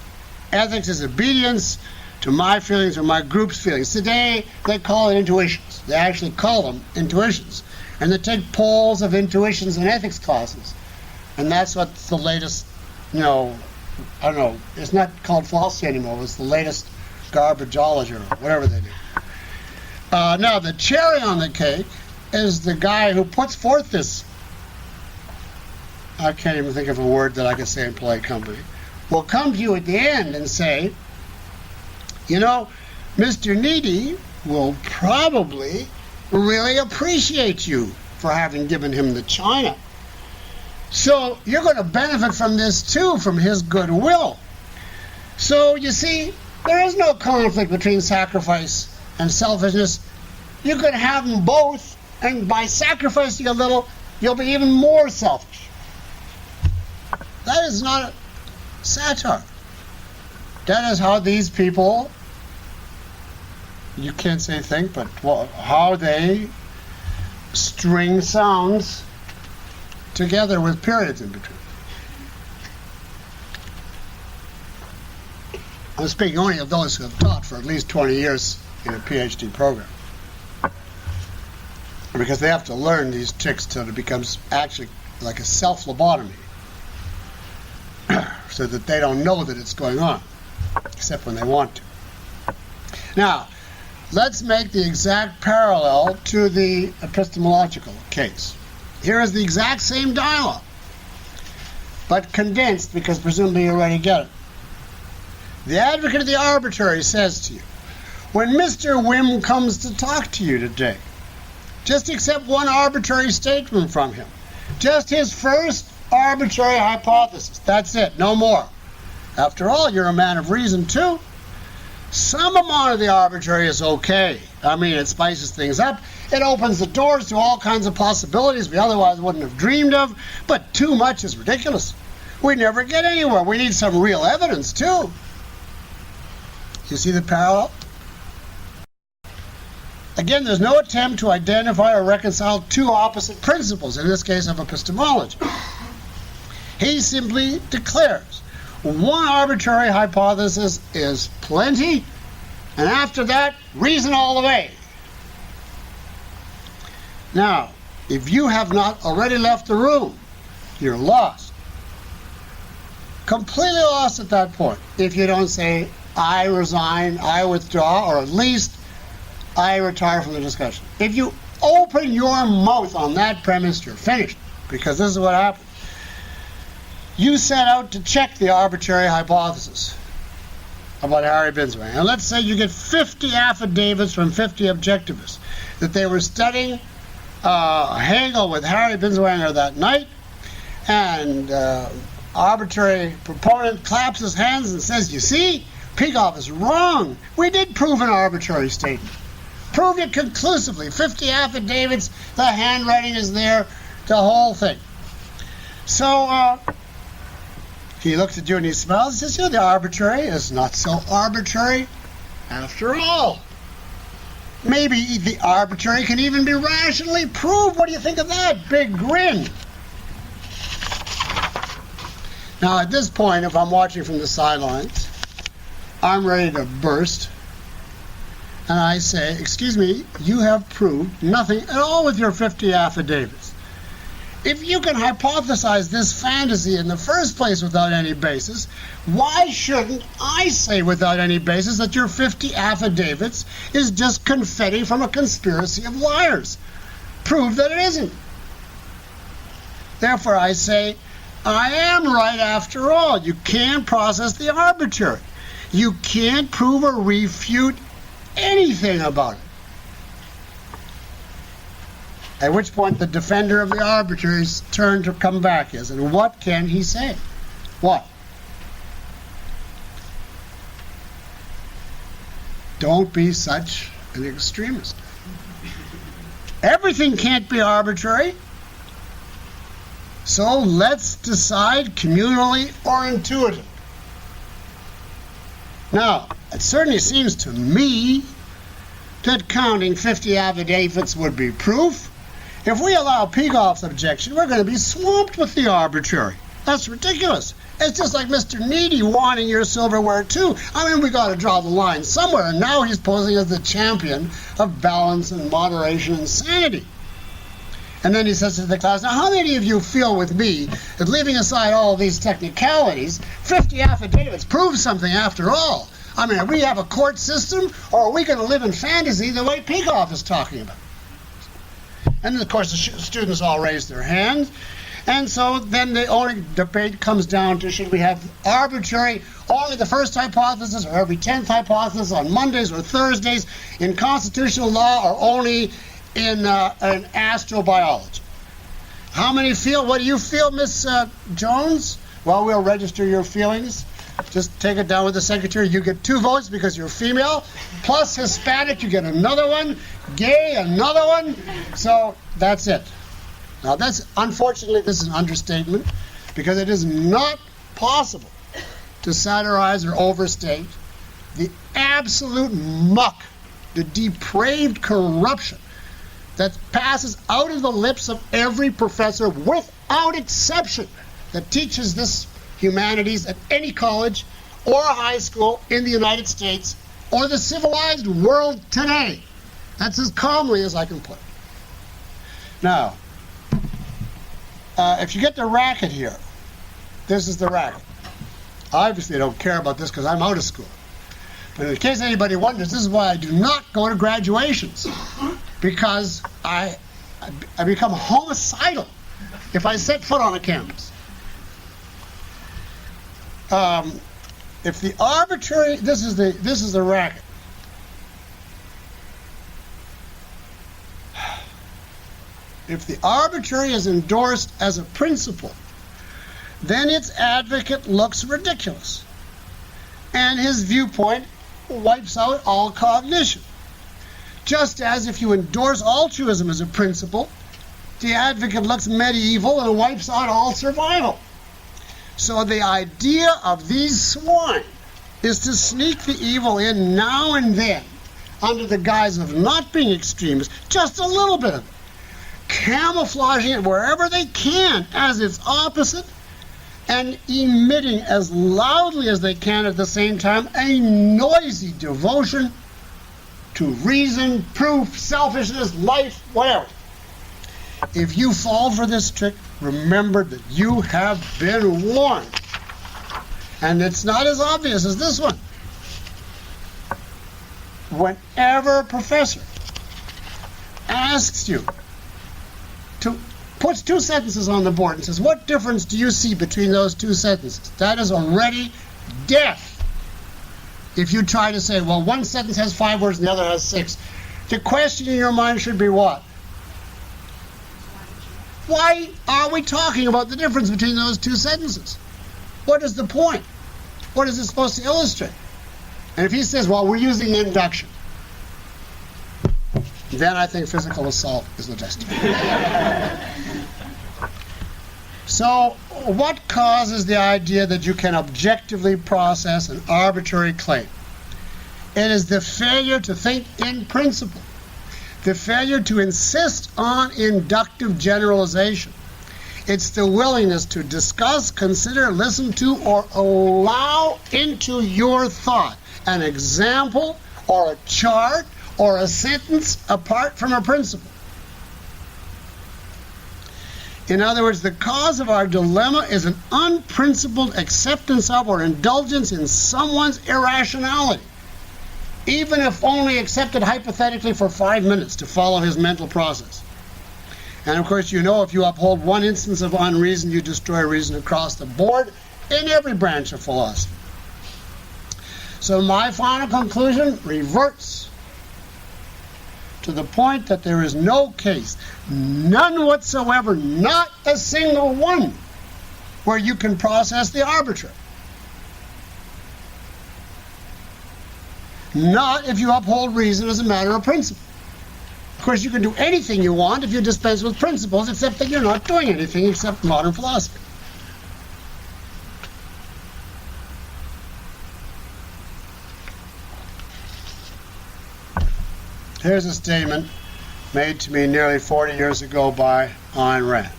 Ethics is obedience to my feelings or my group's feelings. Today, they call it intuitions. They actually call them intuitions. And they take polls of intuitions in ethics classes. And that's what the latest, I don't know, it's not called philosophy anymore. It's the latest garbageology or whatever they do. Now, the cherry on the cake is the guy who puts forth this, I can't even think of a word that I can say in polite company, will come to you at the end and say, You know, Mr. Needy will probably really appreciate you for having given him the china. So you're going to benefit from this too, from his goodwill. So you see, there is no conflict between sacrifice and selfishness. You can have them both, and by sacrificing a little, you'll be even more selfish. That is not a satire. That is how these people, you can't say think, but how they string sounds together with periods in between. I'm speaking only of those who have taught for at least 20 years in a PhD program. Because they have to learn these tricks till it becomes actually like a self-lobotomy. So that they don't know that it's going on, except when they want to. Now, let's make the exact parallel to the epistemological case. Here is the exact same dialogue, but condensed, because presumably you already get it. The advocate of the arbitrary says to you, when Mr. Wim comes to talk to you today, just accept one arbitrary statement from him. Just his first arbitrary hypothesis. That's it, no more. After all, you're a man of reason too. Some amount of the arbitrary is okay. I mean, it spices things up. It opens the doors to all kinds of possibilities we otherwise wouldn't have dreamed of. But too much is ridiculous. We never get anywhere. We need some real evidence too. You see the parallel? Again, there's no attempt to identify or reconcile two opposite principles, in this case of epistemology. He simply declares one arbitrary hypothesis is plenty, and after that, reason all the way. Now, if you have not already left the room, you're lost. Completely lost at that point. If you don't say, I resign, I withdraw, or at least I retire from the discussion. If you open your mouth on that premise, you're finished, because this is what happens. You set out to check the arbitrary hypothesis about Harry Binswanger. And let's say you get 50 affidavits from 50 objectivists that they were studying Hegel with Harry Binswanger that night, and arbitrary proponent claps his hands and says, you see, Peikoff is wrong. We did prove an arbitrary statement. Proved it conclusively. 50 affidavits, the handwriting is there, the whole thing. So he looks at you and he smiles and says, you know, the arbitrary is not so arbitrary after all. Maybe the arbitrary can even be rationally proved. What do you think of that? Big grin. Now at this point, if I'm watching from the sidelines, I'm ready to burst. And I say, excuse me, you have proved nothing at all with your 50 affidavits. If you can hypothesize this fantasy in the first place without any basis, why shouldn't I say without any basis that your 50 affidavits is just confetti from a conspiracy of liars? Prove that it isn't. Therefore I say, I am right after all. You can't process the arbitrary. You can't prove or refute anything about it. At which point the defender of the arbitrary's turn to come back is, and what can he say? What? Don't be such an extremist. Everything can't be arbitrary. So let's decide communally or intuitively. Now, it certainly seems to me that counting 50 affidavits would be proof. If we allow Peikoff's objection, we're going to be swamped with the arbitrary. That's ridiculous. It's just like Mr. Needy wanting your silverware too. I mean, we got to draw the line somewhere, and now he's posing as the champion of balance and moderation and sanity. And then he says to the class, now how many of you feel with me that leaving aside all these technicalities, 50 affidavits prove something after all? I mean, we have a court system, or are we going to live in fantasy the way Peikoff is talking about? And then, of course, the students all raise their hands. And so then the only debate comes down to, should we have arbitrary, only the first hypothesis, or every 10th hypothesis on Mondays or Thursdays in constitutional law, or only in astrobiology? How many feel? What do you feel, Miss Jones? Well, we'll register your feelings. Just take it down with the secretary. You get 2 votes because you're female. Plus Hispanic, you get another one. Gay, another one. So that's it. Now, unfortunately, this is an understatement, because it is not possible to satirize or overstate the absolute muck, the depraved corruption that passes out of the lips of every professor without exception that teaches this humanities at any college or high school in the United States or the civilized world today. That's as calmly as I can put it. Now, if you get the racket here, this is the racket. Obviously, I don't care about this because I'm out of school. But in case anybody wonders, this is why I do not go to graduations, because I become homicidal if I set foot on a campus. If the arbitrary, this is the racket. If the arbitrary is endorsed as a principle, then its advocate looks ridiculous, and his viewpoint wipes out all cognition. Just as if you endorse altruism as a principle, the advocate looks medieval and wipes out all survival. So the idea of these swine is to sneak the evil in now and then under the guise of not being extremists, just a little bit of it, camouflaging it wherever they can as its opposite, and emitting as loudly as they can at the same time a noisy devotion to reason, proof, selfishness, life, whatever. If you fall for this trick, remember that you have been warned. And it's not as obvious as this one. Whenever a professor asks you to puts 2 sentences on the board and says, what difference do you see between those 2 sentences? That is already death. If you try to say, well, one sentence has 5 words and the other has 6, the question in your mind should be what? Why are we talking about the difference between those 2 sentences? What is the point? What is it supposed to illustrate? And if he says, well, we're using induction, then I think physical assault is legitimate. So what causes the idea that you can objectively process an arbitrary claim? It is the failure to think in principle, the failure to insist on inductive generalization. It's the willingness to discuss, consider, listen to, or allow into your thought an example or a chart or a sentence apart from a principle. In other words, the cause of our dilemma is an unprincipled acceptance of or indulgence in someone's irrationality, even if only accepted hypothetically for 5 minutes to follow his mental process. And of course, you know, if you uphold one instance of unreason, you destroy reason across the board in every branch of philosophy. So my final conclusion reverts to the point that there is no case, none whatsoever, not a single one, where you can process the arbitrary. Not if you uphold reason as a matter of principle. Of course, you can do anything you want if you dispense with principles, except that you're not doing anything except modern philosophy. Here's a statement made to me nearly 40 years ago by Ayn Rand.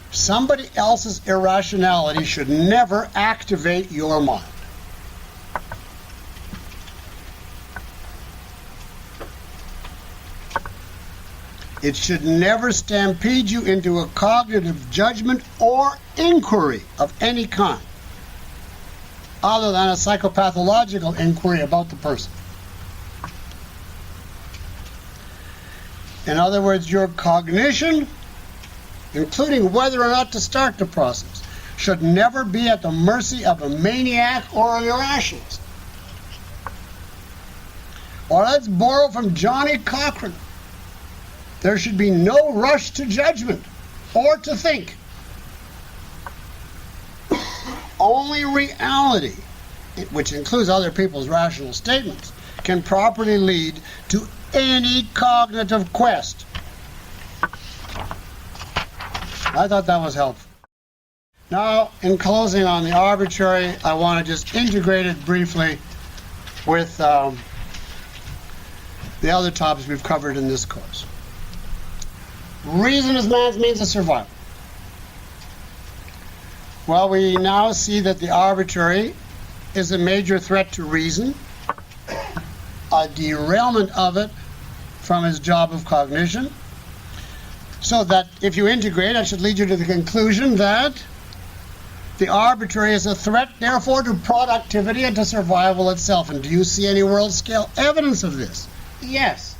Somebody else's irrationality should never activate your mind. It should never stampede you into a cognitive judgment or inquiry of any kind, other than a psychopathological inquiry about the person. In other words, your cognition including whether or not to start the process, should never be at the mercy of a maniac or an irrationalist. Or let's borrow from Johnny Cochran. There should be no rush to judgment or to think. Only reality, which includes other people's rational statements, can properly lead to any cognitive quest. I thought that was helpful. Now, in closing on the arbitrary, I want to just integrate it briefly with the other topics we've covered in this course. Reason as man's means of survival. Well, we now see that the arbitrary is a major threat to reason, a derailment of it from its job of cognition, so that if you integrate, that should lead you to the conclusion that the arbitrary is a threat, therefore, to productivity and to survival itself. And do you see any world-scale evidence of this? Yes.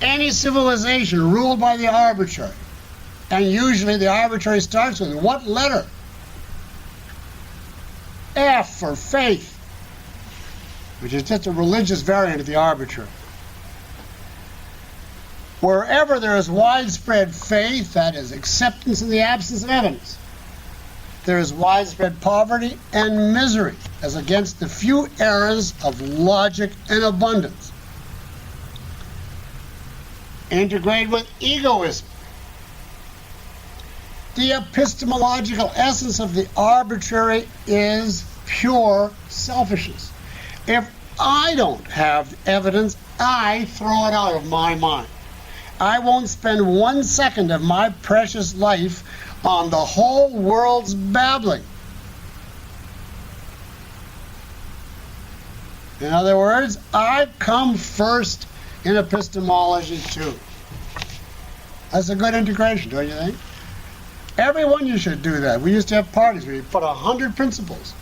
Any civilization ruled by the arbitrary, and usually the arbitrary starts with what letter? F for faith, which is just a religious variant of the arbitrary. Wherever there is widespread faith, that is acceptance in the absence of evidence, there is widespread poverty and misery as against the few errors of logic and abundance. Integrate with egoism. The epistemological essence of the arbitrary is pure selfishness. If I don't have evidence, I throw it out of my mind. I won't spend 1 second of my precious life on the whole world's babbling. In other words, I come first in epistemology too. That's a good integration, don't you think? Everyone, you should do that. We used to have parties where you put 100 principles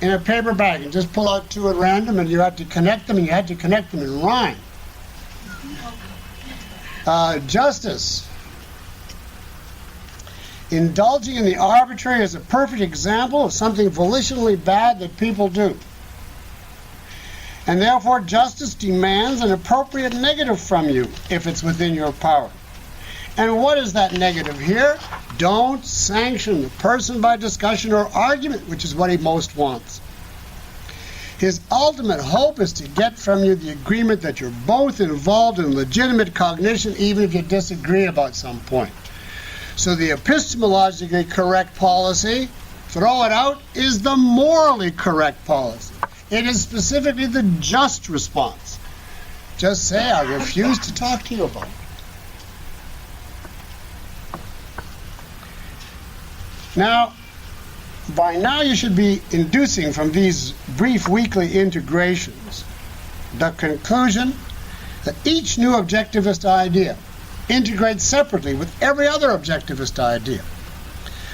in a paper bag and just pull out 2 at random, and you had to connect them, and you had to connect them in rhyme. Justice. Indulging in the arbitrary is a perfect example of something volitionally bad that people do. And therefore, justice demands an appropriate negative from you if it's within your power. And what is that negative here? Don't sanction the person by discussion or argument, which is what he most wants. His ultimate hope is to get from you the agreement that you're both involved in legitimate cognition, even if you disagree about some point. So the epistemologically correct policy, throw it out, is the morally correct policy. It is specifically the just response. Just say, I refuse to talk to you about it. Now, by now you should be inducing from these brief weekly integrations the conclusion that each new objectivist idea integrates separately with every other objectivist idea.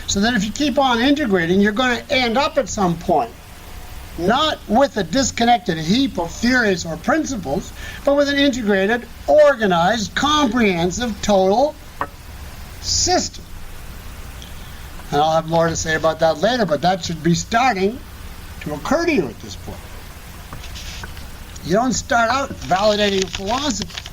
So that if you keep on integrating, you're going to end up at some point not with a disconnected heap of theories or principles, but with an integrated, organized, comprehensive, total system. And I'll have more to say about that later, but that should be starting to occur to you at this point. You don't start out validating a philosophy.